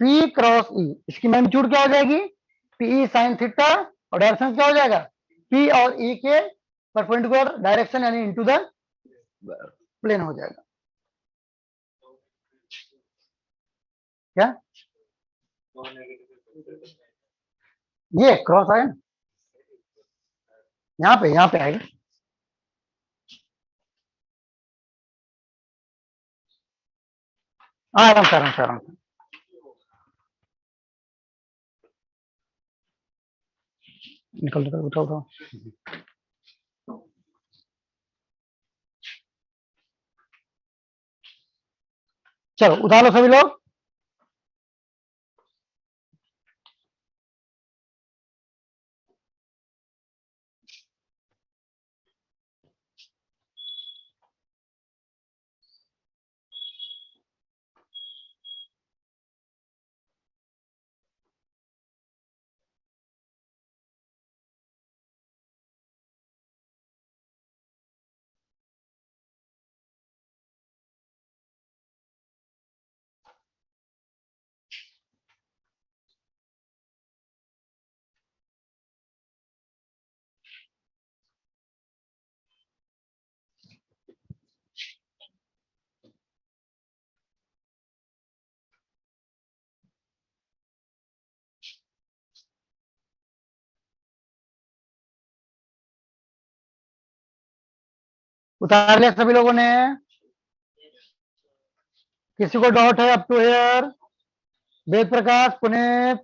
पी क्रॉस ई, इसकी मैग्नीट्यूड क्या हो जाएगी, पी साइन थीटा, और डायरेक्शन क्या हो जाएगा, पी और ई के परपेंडिकुलर डायरेक्शन यानी इनटू द प्लेन हो जाएगा, क्या, ये क्रॉस आया ना, यहाँ पे आएगा। हाँ आराम से आराम से आराम से। निकल निकल, उठाओ उठाओ। चलो उठा लो सभी लोग। उतार लिया सभी लोगों ने? किसी को डाउट है up to here? Ved Prakash, Puneet?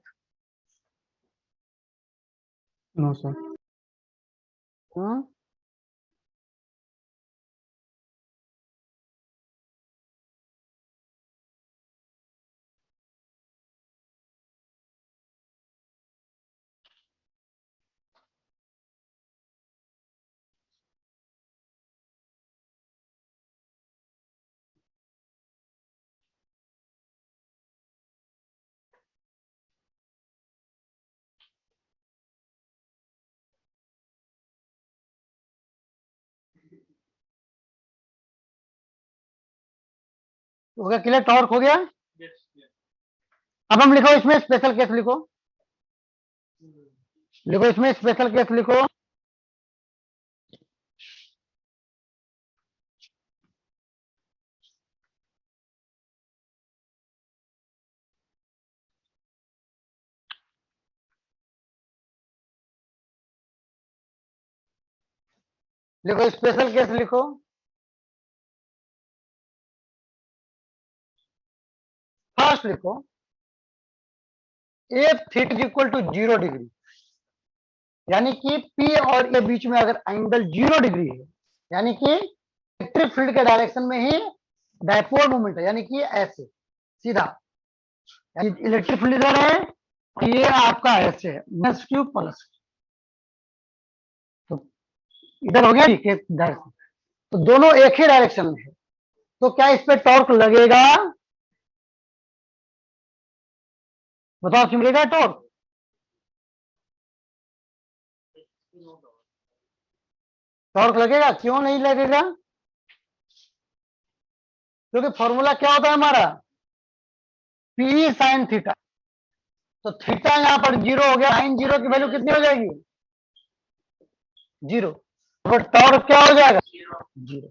No sir. Hmm? हो गया क्लियर? टॉर्क हो गया? अब हम लिखो इसमें स्पेशल केस लिखो। लिखो इसमें स्पेशल केस लिखो। लिखो स्पेशल केस लिखो। फर्स्ट लिखो F theta is equal to 0 degree, यानी कि पी और ए बीच में अगर एंगल 0 डिग्री है, यानी कि इलेक्ट्रिक फील्ड के डायरेक्शन में ही डायपोल मूवमेंट है, यानी कि ऐसे सीधा, यानी इलेक्ट्रिक फील्ड इधर है, ये आपका ऐसे है माइनस क्यू प्लस, तो इधर हो गया के डायरेक्शन, तो दोनों एक ही डायरेक्शन में है, तो क्या इस पे टॉर्क लगेगा? बताओ क्यों लगेगा टॉर्क? टॉर्क लगेगा, क्यों नहीं लगेगा? क्योंकि फॉर्मूला क्या होता है हमारा? पी साइन थीटा, तो थीटा यहां पर 0 हो गया, साइन 0 की वैल्यू कितनी हो जाएगी? 0। तो टॉर्क क्या हो जाएगा? 0।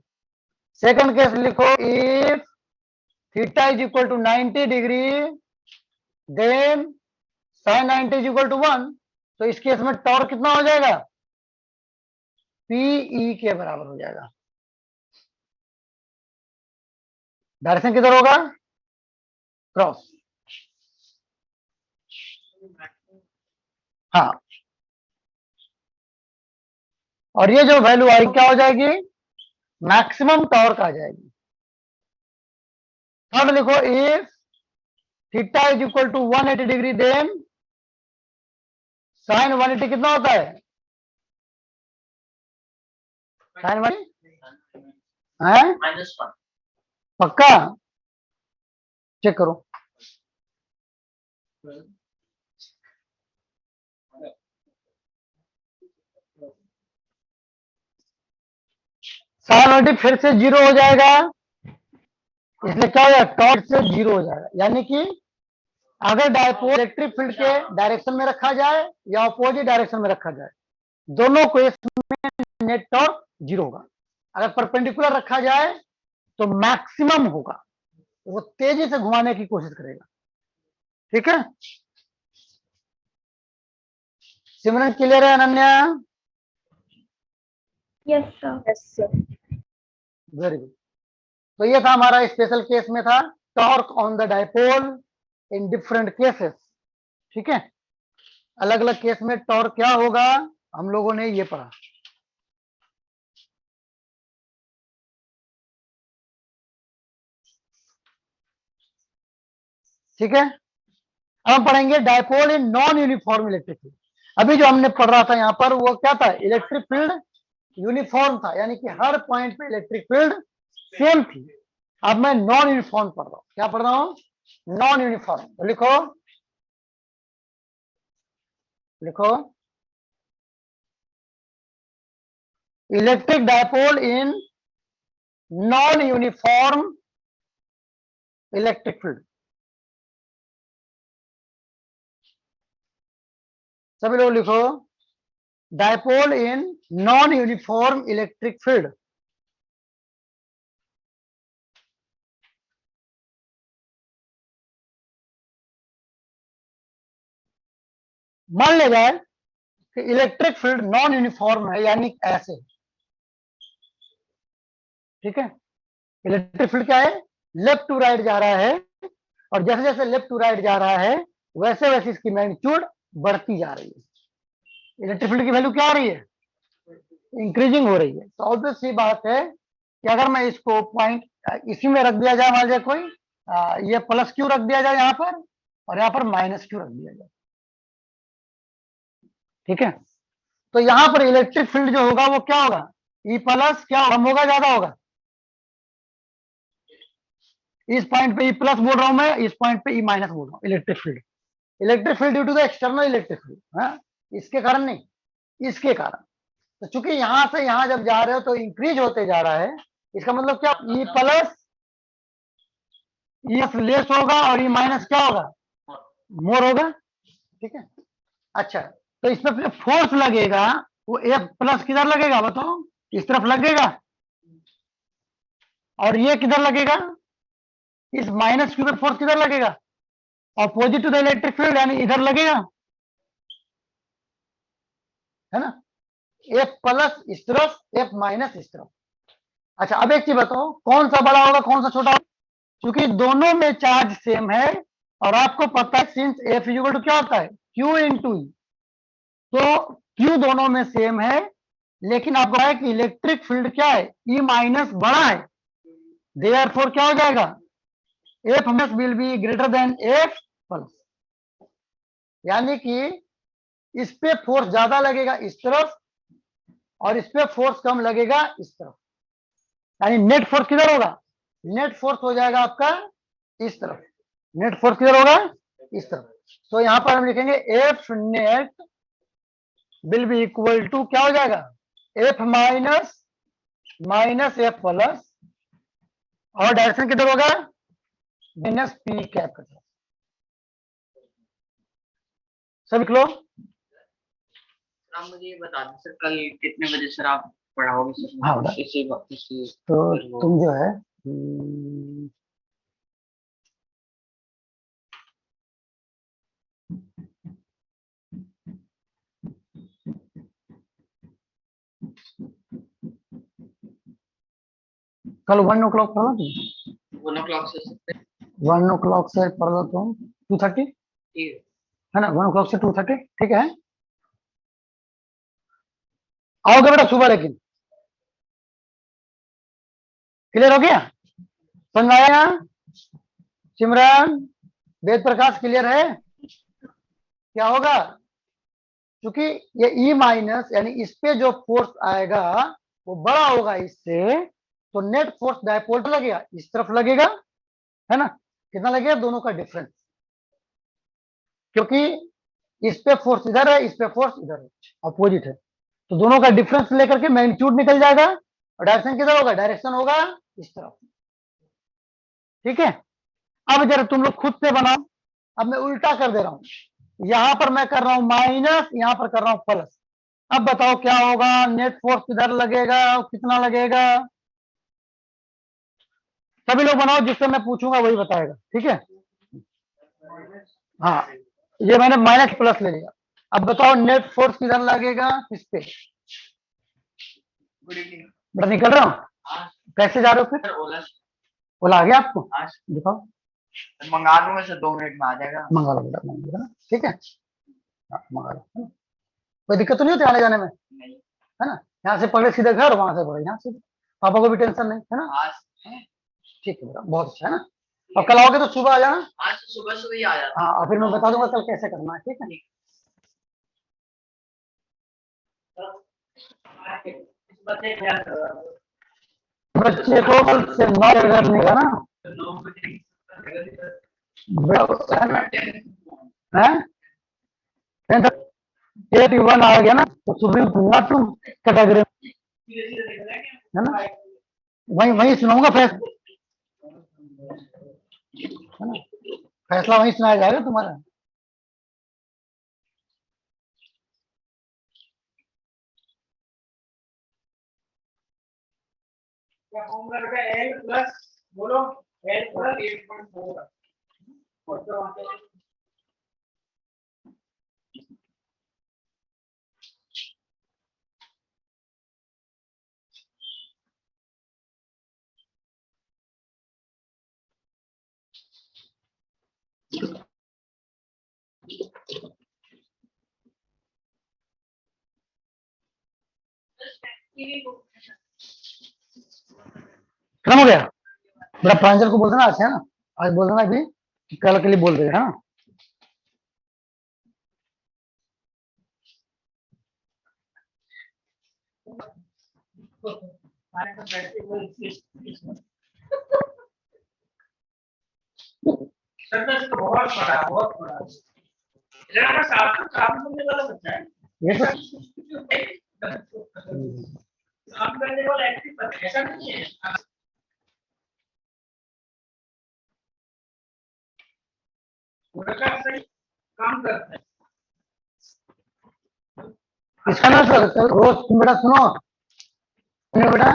सेकंड केस लिखो, if theta is equal to 90 degree then sine 90 is equal to 1, तो इस केस में टॉर्क कितना हो जाएगा? पीई के बराबर हो जाएगा। डायरेक्शन किधर होगा? क्रॉस। हाँ, और ये जो वैल्यू आई क्या हो जाएगी? मैक्सिमम टॉर्क आ जाएगी। थर्ड लिखो, if theta is equal to 180 degree then sine 180 कितना होता है? साइन 180 है? -1। पक्का? चेक करो। साइन 180 फिर से 0 हो जाएगा, इसलिए क्या हो जाएगा? टॉर्क से 0 हो जाएगा, यानी कि अगर डायपोल इलेक्ट्रिक फील्ड के डायरेक्शन में रखा जाए या अपोजिट डायरेक्शन में रखा जाए, दोनों को इसमें नेट टॉर्क 0 होगा। अगर परपेंडिकुलर रखा जाए तो मैक्सिमम होगा, वो तेजी से घुमाने की कोशिश करेगा। ठीक है? सिमरन क्लियर है? Ananya? Yes, sir. Yes, sir. Very good. तो ये था हमारा स्पेशल केस में था torque on the dipole in different cases. ठीक है, अलग अलग केस में टॉर्क क्या होगा हम लोगों ने ये पढ़ा। ठीक है, अब हम पढ़ेंगे dipole in non uniform electric field. अभी जो हमने पढ़ रहा था यहाँ पर वो क्या था, इलेक्ट्रिक फील्ड यूनिफॉर्म था, यानी कि हर पॉइंट पे इलेक्ट्रिक फील्ड सेम थी। अब मैं नॉन यूनिफॉर्म पढ़ रहा हूं। क्या पढ़ रहा हूं? Non uniform. तो लिखो, लिखो electric dipole in non uniform electric field. सभी लोग लिखो dipole in non uniform electric field. मान ले जाए कि इलेक्ट्रिक फील्ड नॉन यूनिफॉर्म है, यानी ऐसे। ठीक है, इलेक्ट्रिक फील्ड क्या है, लेफ्ट टू राइट जा रहा है, और जैसे जैसे लेफ्ट टू राइट जा रहा है वैसे वैसे इसकी मैग्नीट्यूड बढ़ती जा रही है। इलेक्ट्रिक फील्ड की वैल्यू क्या हो रही है, इंक्रीजिंग हो रही है। तो ऑब्वियस सी बात है कि अगर मैं इसको पॉइंट इसी में रख दिया जाए, मान लीजिए कोई ये प्लस क्यू रख दिया जाए यहाँ पर, और यहाँ पर माइनस क्यू रख दिया जाए। ठीक है, तो यहाँ पर इलेक्ट्रिक फील्ड जो होगा वो क्या होगा, ई प्लस क्या कम होगा ज्यादा होगा? इस पॉइंट पे ई प्लस बोल रहा हूं मैं, इस पॉइंट पे ई माइनस बोल रहा हूं। Electric field due to the external electric field, इसके कारण नहीं, इसके कारण। तो चूंकि यहां से यहां जब जा रहे हो तो इंक्रीज होते जा रहा है, इसका मतलब क्या, ई प्लस ई लेस होगा और ई माइनस क्या होगा, मोर होगा। ठीक है, अच्छा, तो इस पर फोर्स लगेगा वो एफ प्लस किधर लगेगा बताओ, इस तरफ लगेगा, और ये किधर लगेगा, इस माइनस क्यू पे फोर्स किधर लगेगा, opposite to the electric field, यानी इधर लगेगा, है ना। एफ प्लस इस तरफ, एफ माइनस इस तरफ। अच्छा, अब एक चीज बताओ, कौन सा बड़ा होगा कौन सा छोटा होगा? क्योंकि दोनों में चार्ज सेम है, और आपको पता है सिंस एफ इक्वल टू क्या होता है, क्यू इंटू ई, तो क्यू दोनों में सेम है, लेकिन आपको पता है कि इलेक्ट्रिक फील्ड क्या है, ई माइनस बड़ा है, देयरफॉर क्या हो जाएगा, F minus will be greater than F plus, यानी कि इस पे फोर्स ज्यादा लगेगा इस तरफ, और इस पे फोर्स कम लगेगा इस तरफ, यानी नेट फोर्स किधर होगा, नेट फोर्स हो जाएगा आपका इस तरफ, नेट फोर्स किधर होगा, इस तरफ। तो यहां पर हम लिखेंगे F net will be equal to क्या हो जाएगा, F minus minus F plus, और डायरेक्शन किधर होगा, माइनस पी कैप का। सब लिख लो। आप मुझे ये बता दें सर, कल कितने बजे सर आप पढ़ाओगे सर? हाँ, बता। तो तुम जो है कल 1 o'clock पढ़ लो तुम, 1 o'clock से सर? 1 o'clock से पढ़ लो तुम 2:30, ठीक है ना, 1 o'clock से 2:30। ठीक है, आओगे बेटा सुबह, लेकिन क्लियर हो गया, समझ में आया? सिमरन, वेद प्रकाश क्लियर है? क्या होगा, क्योंकि ये ई माइनस यानी इस पे जो फोर्स आएगा वो बड़ा होगा इससे, तो नेट फोर्स डायपोल पे लगेगा, इस तरफ लगेगा, है ना, कितना लगेगा, दोनों का डिफरेंस, क्योंकि इस पे फोर्स इधर है, इस पे फोर्स इधर है, अपोजिट है, तो दोनों का डिफरेंस लेकर के मैग्नीट्यूड निकल जाएगा, और डायरेक्शन किधर होगा, डायरेक्शन होगा इस तरफ। ठीक है, अब जरा तुम लोग खुद से बनाओ। अब मैं उल्टा कर दे रहा हूं, यहां पर मैं कर रहा हूं माइनस, यहां पर कर रहा हूं प्लस। अब बताओ क्या होगा, नेट फोर्स किधर लगेगा, कितना लगेगा? सभी लोग बनाओ, जिससे मैं पूछूंगा वही बताएगा। ठीक है, हाँ, ये मैंने माइनस प्लस ले लिया। अब बताओ नेट फोर्स किधर लगेगा, किस पे? Good evening. बड़ा निकल रहा हूँ, हाँ कैसे जा रहे हो फिर? सर, ओला बोला आ गया आपको? हाँ दिखाओ, मंगा लूंगा सर, 2 मिनट में आ जाएगा। मंगा लो बेटा, मंगा लो ना, ठीक है, हाँ, मंगा लो, है ना? कोई दिक्कत तो नहीं होती आने जाने में, नहीं। है ना? यहाँ से पकड़े सीधे घर, वहां से पकड़े यहाँ से, पापा को भी टेंशन नहीं, है ना? आज ठीक है बेटा, बहुत अच्छा, है ना? और कल आओगे तो सुबह आ जाना। आज सुबह सुबह ही आ जाता हाँ, और फिर मैं बता दूंगा कल कैसे करना है, ठीक है? बच्चे को कल से 9 बजे करने का ना, है 81 आ गया ना, तो सुबह पूछना तुम कैटेगरी, है ना? वहीं वहीं सुनाऊंगा फैसला, है ना? फैसला वहीं सुनाया जाएगा तुम्हारा। बोलो L + 8.4 खत्म हो गया? मेरा प्रांजल को बोल देना अच्छा, है ना? आज बोल देना भी कि कल के लिए बोल देगा, है ना? बहुत बड़ा, बहुत बड़ा। जरा साफ करने वाला बच्चा है। ये तो साफ करने वाला एक्टिव बच्चा ऐसा नहीं है। लड़का सही काम करता है। इसका ना सर, रोज तुम बेटा सुनो, तुमने बेटा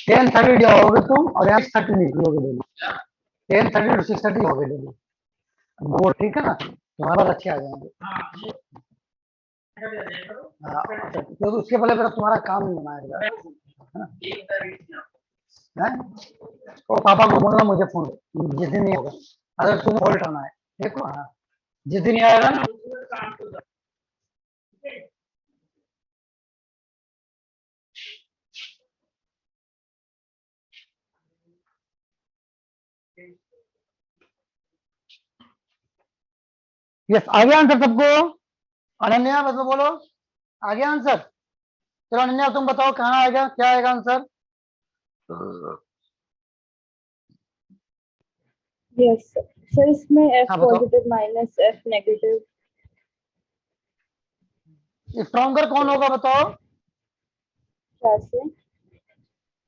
10:30 आओगे तुम, और यहाँ 6:30 निकलोगे डेली, 10:30 to 6:30 होगे डेली, वो ठीक है ना? तुम्हारे पास अच्छे आ जाएंगे। हाँ, तो उसके पहले बेटा तुम्हारा काम नहीं बनाएगा, है? और पापा को बोलना मुझे फोन जिस दिन नहीं होगा, अगर तुम कॉल उठाना है, देखो, हाँ, जिस दिन नहीं आएगा ना, यस, आ गया आंसर सबको? अनन्या बस बोलो, आ गया आंसर? चलो अनन्या तुम बताओ कहाँ आएगा, क्या आएगा आंसर? Yes sir. सर इसमें F हाँ बताओ, positive minus F negative. Stronger कौन होगा बताओ? क्या से?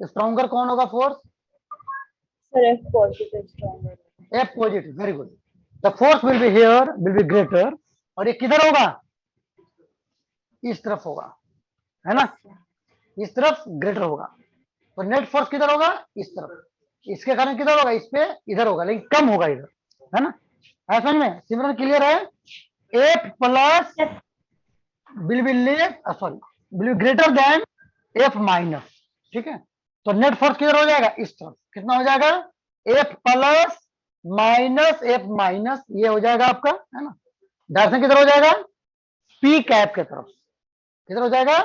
स्ट्रॉन्गर कौन होगा force? Sir F positive stronger. F positive, very good. The force will be here, will be greater, और ये किधर होगा? इस तरफ होगा, है ना? इस तरफ ग्रेटर होगा, तो नेट फोर्स किधर होगा? इस तरफ। इसके कारण किधर होगा? इस पे इधर होगा, लेकिन कम होगा इधर, है ना? है समझ में? सिमरन क्लियर है? F plus will be less, sorry, will be greater than F minus, ठीक है? तो नेट फोर्स किधर हो जाएगा? इस तरफ। कितना हो जाएगा? F plus minus F minus, ये हो जाएगा आपका, है ना? डायरेक्शन किधर हो जाएगा? P कैप के तरफ। किधर हो जाएगा?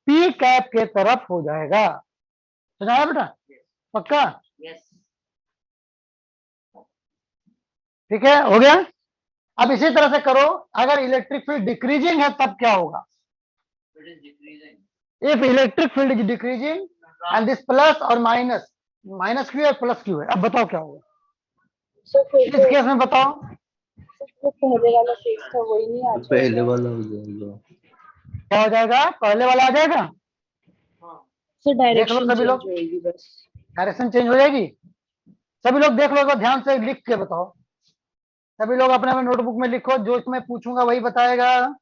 P कैप के तरफ हो जाएगा। समझाया बेटा? पक्का? यस। ठीक है, हो गया? अब इसी तरह से करो, अगर इलेक्ट्रिक फील्ड डिक्रीजिंग है तब क्या होगा? It is decreasing. If electric field is decreasing and this plus और माइनस, माइनस क्यू है प्लस क्यू है, अब बताओ क्या होगा सर फिर इस केस में? बताओ जो पहले वाला केस था वही नहीं आ पहले जाएगा? वाला हो जाएगा। क्या हो जाएगा? पहले वाला आ जाएगा। सर देख लो डायरेक्शन सभी चेंज लोग, होएगी बस। डायरेक्शन चेंज हो जाएगी। सभी लोग देख लो, एक बार ध्यान से लिख के बताओ। सभी लोग अपने अपने नोटबुक में लिखो, जो इसमें पूछूंगा वही बताएगा।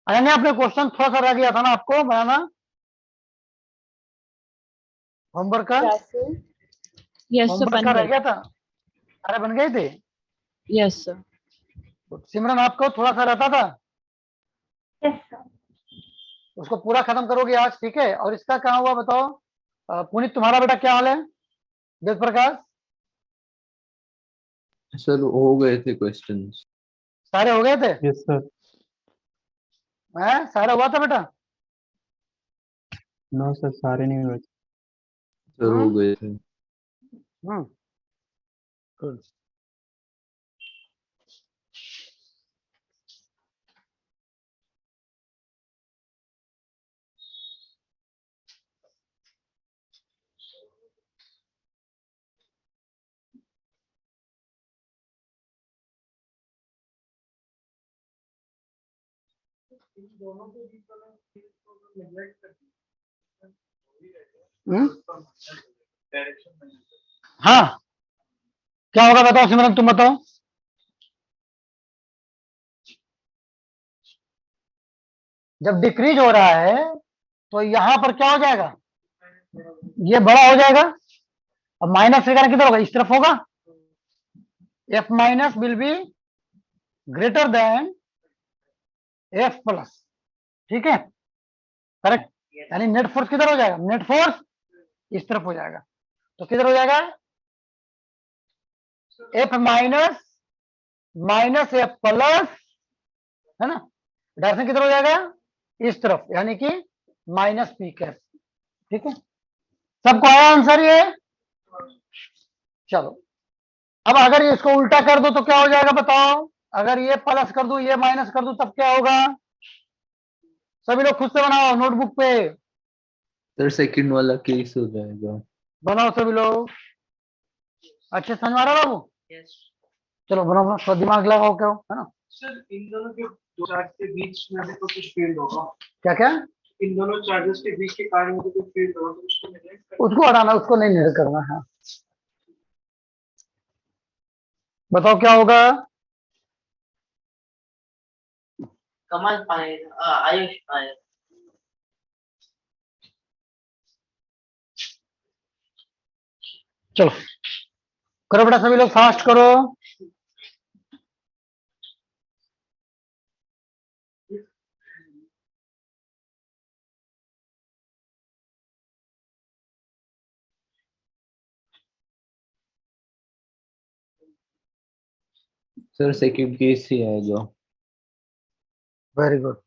अनन्या अपने क्वेश्चन थोड़ा सा रह गया था ना आपको बनाना होमवर्क का, क्या सर? यस सर, होमवर्क बन का रह गए। गया था, अरे बन गए थे। Yes sir. सिमरन आपको थोड़ा सा रहता था, यस सर। उसको पूरा खत्म करोगे आज, ठीक है। और इसका कहाँ हुआ बताओ। पुनीत तुम्हारा बेटा क्या हाल है, वेद प्रकाश सर हो गए थे क्वेश्चंस। सारे हो गए थे? Yes, sir. हैं, सारा हुआ था बेटा? No, sir. सारे नहीं हुए. सर हो गए थे। हम्म good. हम्म? हाँ, क्या होगा बताओ सिमरन, तुम बताओ। जब डिक्रीज हो रहा है तो यहां पर क्या हो जाएगा, ये बड़ा हो जाएगा। अब माइनस का किधर होगा, इस तरफ होगा। F minus will be greater than F plus, ठीक है, करेक्ट। यानी नेट फोर्स किधर हो जाएगा, नेट फोर्स इस तरफ हो जाएगा। तो किधर हो जाएगा, F minus minus F plus, है ना। डायरेक्शन किधर हो जाएगा, इस तरफ, यानी कि माइनस पी कैप, ठीक है। सबको आया आंसर ये? चलो, अब अगर ये इसको उल्टा कर दो तो क्या हो जाएगा बताओ। अगर ये प्लस कर दूं, ये माइनस कर दूं, तब क्या होगा। सभी लोग खुद से बनाओ नोटबुक पे, सर सेकंड वाला केस हो जाएगा। बनाओ सभी लोग। अच्छे समझ में आ रहा है बाबू? यस। चलो बनाओ बनाओ, थोड़ा दिमाग लगाओ, क्या हो, है ना। सर इन दोनों के दो चार्ज के बीच में भी तो कुछ फील्ड होगा। क्या क्या, इन दोनों चार्जेस के बीच के कारण में तो कुछ फील्ड होगा, तो उसको नेगलेक्ट कर। उसको हटाना, उसको नहीं निर्णय करना है। बताओ क्या होगा। कमल पाएगा, आयुष पाएगा। चलो करो बेटा, सभी लोग फास्ट करो। सर सेकंड केस ही आएगा। Very good.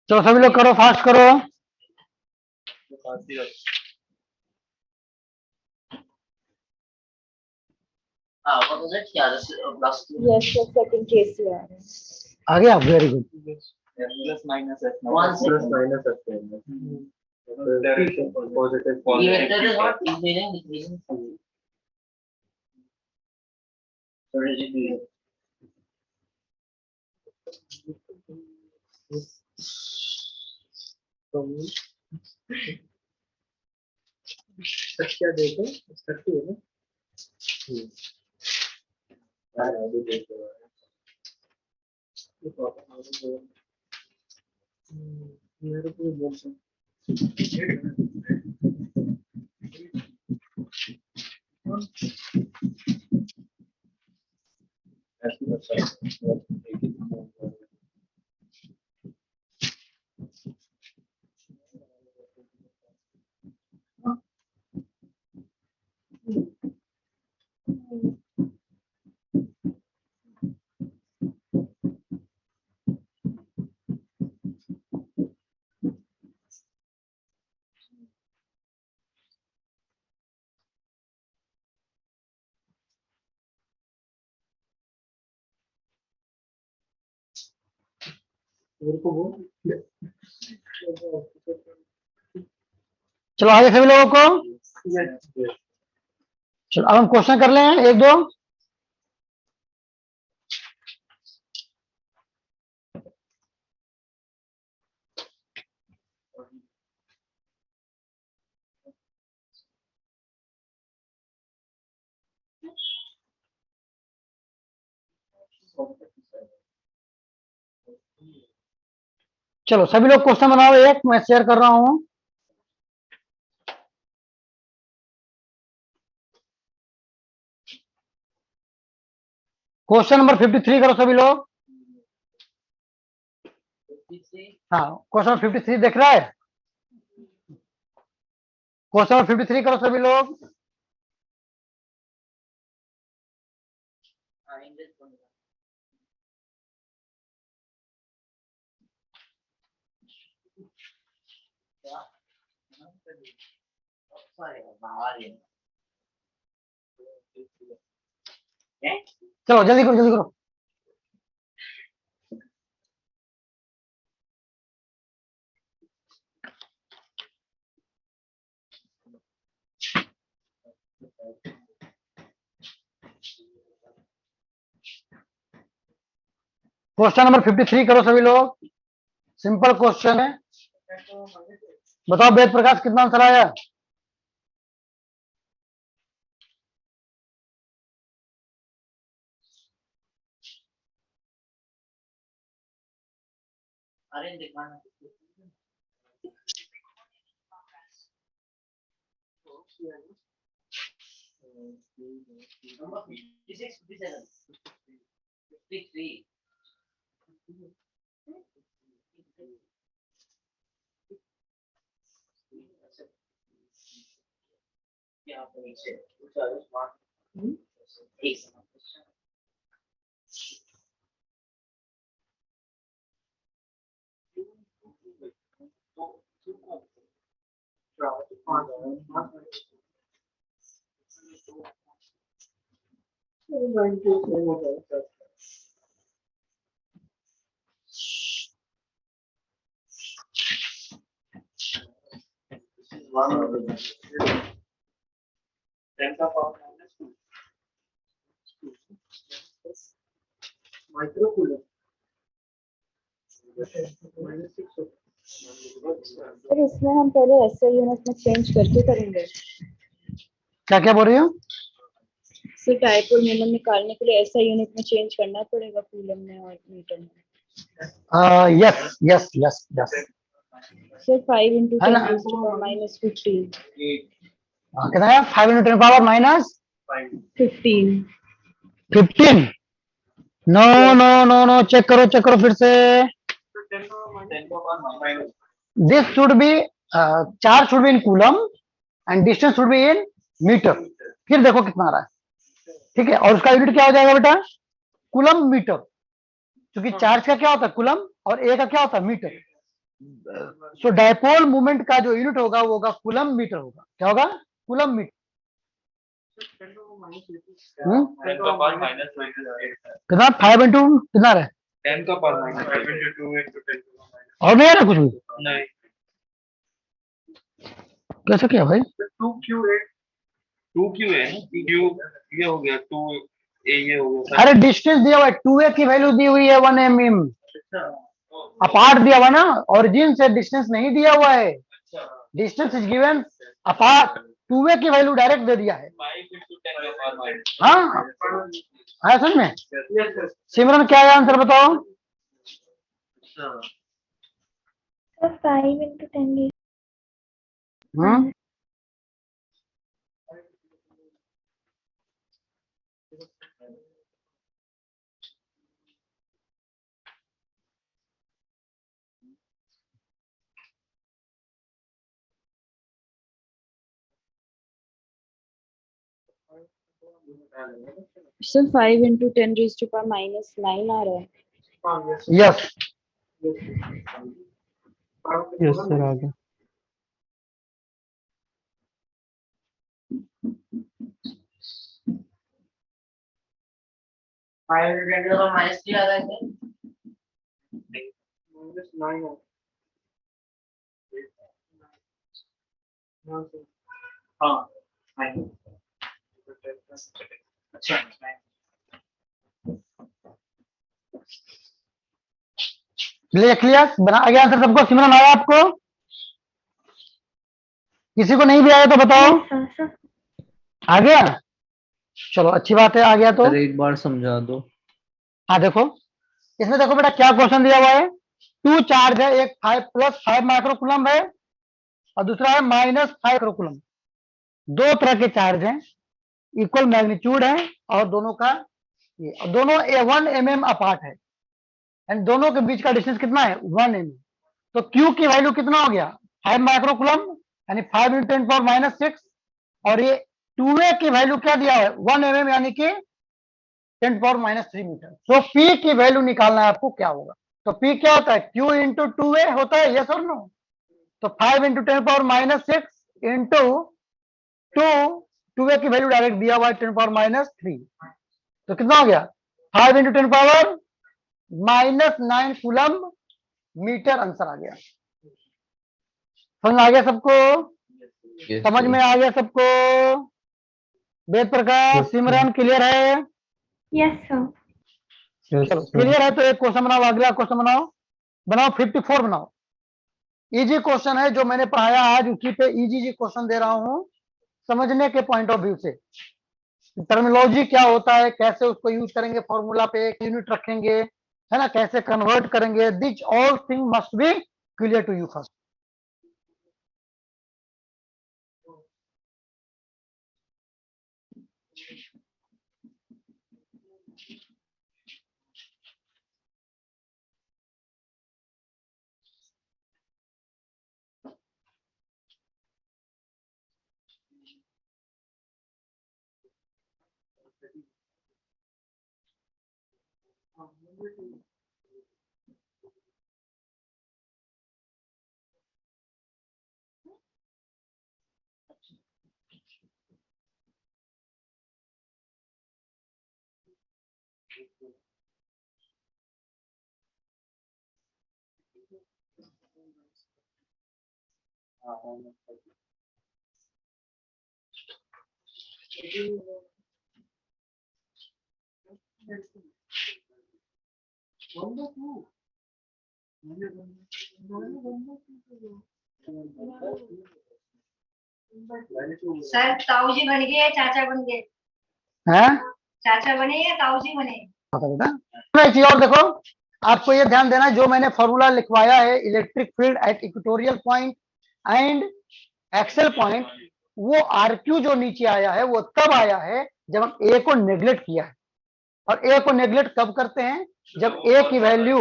चलो सभी लोग करो, फास्ट करो। हाँ, what was it? Yeah, this is plus 2. Yes sir, second case ही आ रहा है। आ गया, वेरी गुड। प्लस माइनस है। One second. माइनस है। Positive E vector is what? Increasing, decreasing. क्या देखें, सकती है ना। मेरे को बोल मेरे को वो चलो आगे सभी लोगों को। चलो अब हम क्वेश्चन कर ले हैं एक दो। चलो सभी लोग क्वेश्चन बनाओ, एक मैं शेयर कर रहा हूं। क्वेश्चन नंबर 53 करो सभी लोग। हाँ, क्वेश्चन 53 देख रहा है? क्वेश्चन नंबर 53 करो सभी लोग। चलो जल्दी करो जल्दी करो। क्वेश्चन नंबर 53 करो सभी लोग। सिंपल क्वेश्चन है। बताओ वेद प्रकाश कितना आंसर आया? अरे दिखाना। Number 56, 57, 53. यहाँ पे नीचे एक सर इसमें हम पहले एसआई यूनिट में चेंज करके करेंगे। क्या क्या बोल रही हो? सर डायपोल मोमेंट निकालने के लिए एसआई यूनिट में चेंज करना पड़ेगा, कूलम में और मीटर में। Yes yes yes yes. Sir 5 into है 10 ना? raised to power minus 15। कितना है? 5 into 10 power minus 15। 15। No no no no, check करो फिर से। This should be, charge should be in coulomb and distance should be in metre. फिर देखो कितना आ रहा है। ठीक है, और उसका यूनिट क्या हो जाएगा बेटा? Coulomb metre. क्योंकि चार्ज का क्या होता है? कूलम, और ए का क्या होता है? मीटर। सो डायपोल मूवमेंट का जो यूनिट होगा वो होगा कूलम मीटर होगा। क्या होगा? Coulomb metre. कितना? 5 into कितना रहा? 10 का पावर माइनस 5 into 2 into 10 का पावर माइनस और नहीं आ रहा कुछ भी? नहीं कैसे क्या भाई? 2 क्यू है 2 क्यू है क्यू ये हो गया 2 ये हो गया। अरे डिस्टेंस दिया हुआ है, 2a की वैल्यू दी हुई है 1 mm। अपार्ट दिया हुआ ना, ओरिजिन से डिस्टेंस नहीं दिया हुआ है। Distance is given apart, 2a की वैल्यू डायरेक्ट दे दिया है। 5 into 10 का पावर माइनस हाँ है समझ में? सिमरन क्या है आंसर बताओ? Sir 5 into 10 hmm, sir 5 into 10 raised to power minus 9 आ रहा है। यस। यस सर आ गया। माइनस 3 आ रहा है माइनस 9 हाँ अच्छा क्लियर बना आ गया आंसर सबको? सिमरन आया आपको? किसी को नहीं भी आया तो बताओ। आ गया? चलो अच्छी बात है, आ गया तो। सर एक बार समझा दो। हाँ देखो, इसमें देखो बेटा क्या क्वेश्चन दिया हुआ है, 2 चार्ज है, एक 5 प्लस 5 माइक्रोकूलम है और दूसरा है माइनस 5 माइक्रोकूलम। दो तरह के चार्ज हैं, इक्वल मैग्नीट्यूड है और दोनों का ये, और दोनों 1 mm अपार्ट है, एंड दोनों के बीच का डिस्टेंस कितना है 1 mm। तो Q की वैल्यू कितना हो गया 5 माइक्रोकूलम, यानी 5 × 10⁻⁶, और ये 2A की वैल्यू क्या दिया है 1 mm, यानी कि 10⁻³ मीटर। तो P की वैल्यू निकालना है आपको, क्या होगा। तो P क्या होता है Q × 2A होता है, यस और नो। तो 5 × 10⁻⁶ इंटू 2A की वैल्यू डायरेक्ट दिया हुआ है 10⁻³ तो कितना हो गया 5 × 10⁻⁻9 कूलम मीटर, आंसर आ गया। समझ आ गया सबको, Yes, समझ sir. में आ गया सबको। Ved Prakash, Yes, sir. सिमरन क्लियर है। Yes sir. Yes, चलो sir. क्लियर है तो एक क्वेश्चन बनाओ, अगला क्वेश्चन बनाओ, बनाओ 54 बनाओ। इजी क्वेश्चन है जो मैंने पढ़ाया आज, उसी पे इजी क्वेश्चन दे रहा हूं, समझने के पॉइंट ऑफ व्यू से। टर्मिनोलॉजी क्या होता है, कैसे उसको यूज करेंगे, फॉर्मूला पे एक यूनिट रखेंगे, है ना, कैसे कन्वर्ट करेंगे, this all thing must be clear to you first. Sir ताऊ जी बन गए, चाचा बन गए। हैं चाचा बने या ताऊ जी बने? बेटा एक चीज और देखो, आपको ये ध्यान देना है, जो मैंने फॉर्मूला लिखवाया है electric field at equatorial point and Excel point, वो RQ जो नीचे आया है वो तब आया है जब हम A को नेग्लेक्ट किया है। और A को नेग्लेक्ट कब करते हैं, जब A की वैल्यू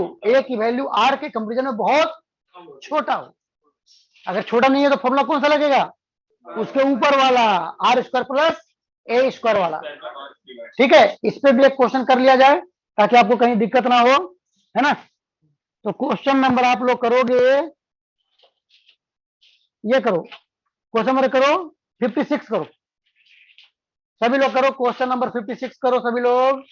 R के कंपेरिजन में बहुत छोटा हो। अगर छोटा नहीं है तो फॉर्मूला कौन सा लगेगा, उसके ऊपर वाला R² प्लस A² वाला। ठीक है, इस पे भी एक क्वेश्चन कर लिया जाए ताकि आपको कहीं दिक्कत ना हो, है ना। तो क्वेश्चन नंबर आप लोग करोगे, ये करो, क्वेश्चन नंबर करो 56 करो, सभी लोग करो, क्वेश्चन नंबर 56 करो सभी लोग।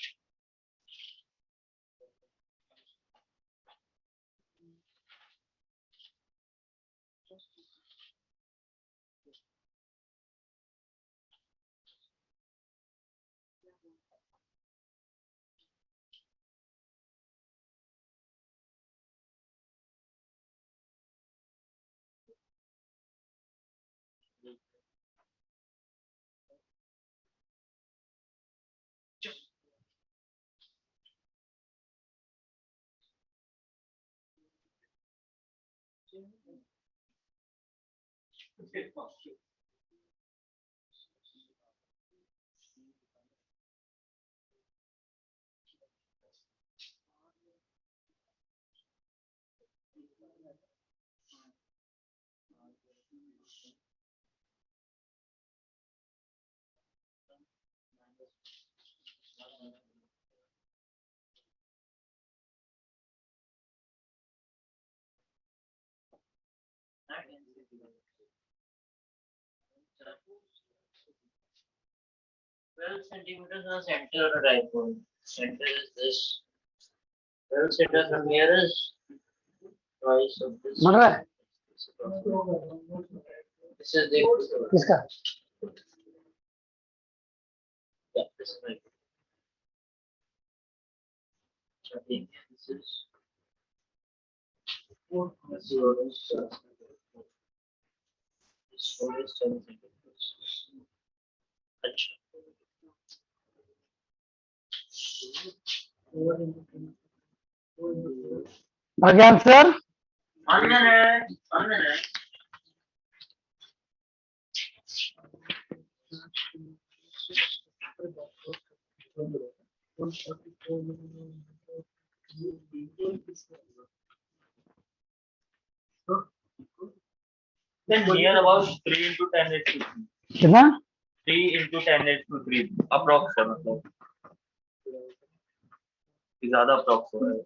centimeters from the center of the dipole. Center is this. 12 centimeters from here is twice of this. मन रहा है This is the किसका, yeah, this is my. I think this is. This is 7 centimeters. अच्छा. आ गया answer? 1 minute, 1 minute. Then near about 3 into 10 raised to 3. कितना? 3 into 10 raised to 3. Approx है मतलब. ज्यादा अप्रोक्स हो रहा है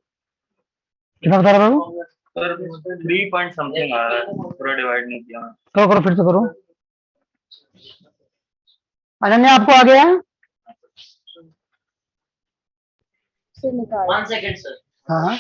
कितना बता रहा हूँ? सर 3 पॉइंट समथिंग आ रहा है पूरा डिवाइड नहीं किया करो करो, फिर से करो। अनन्या आपको आ गया? सर निकाल 1 सेकंड सर हाँ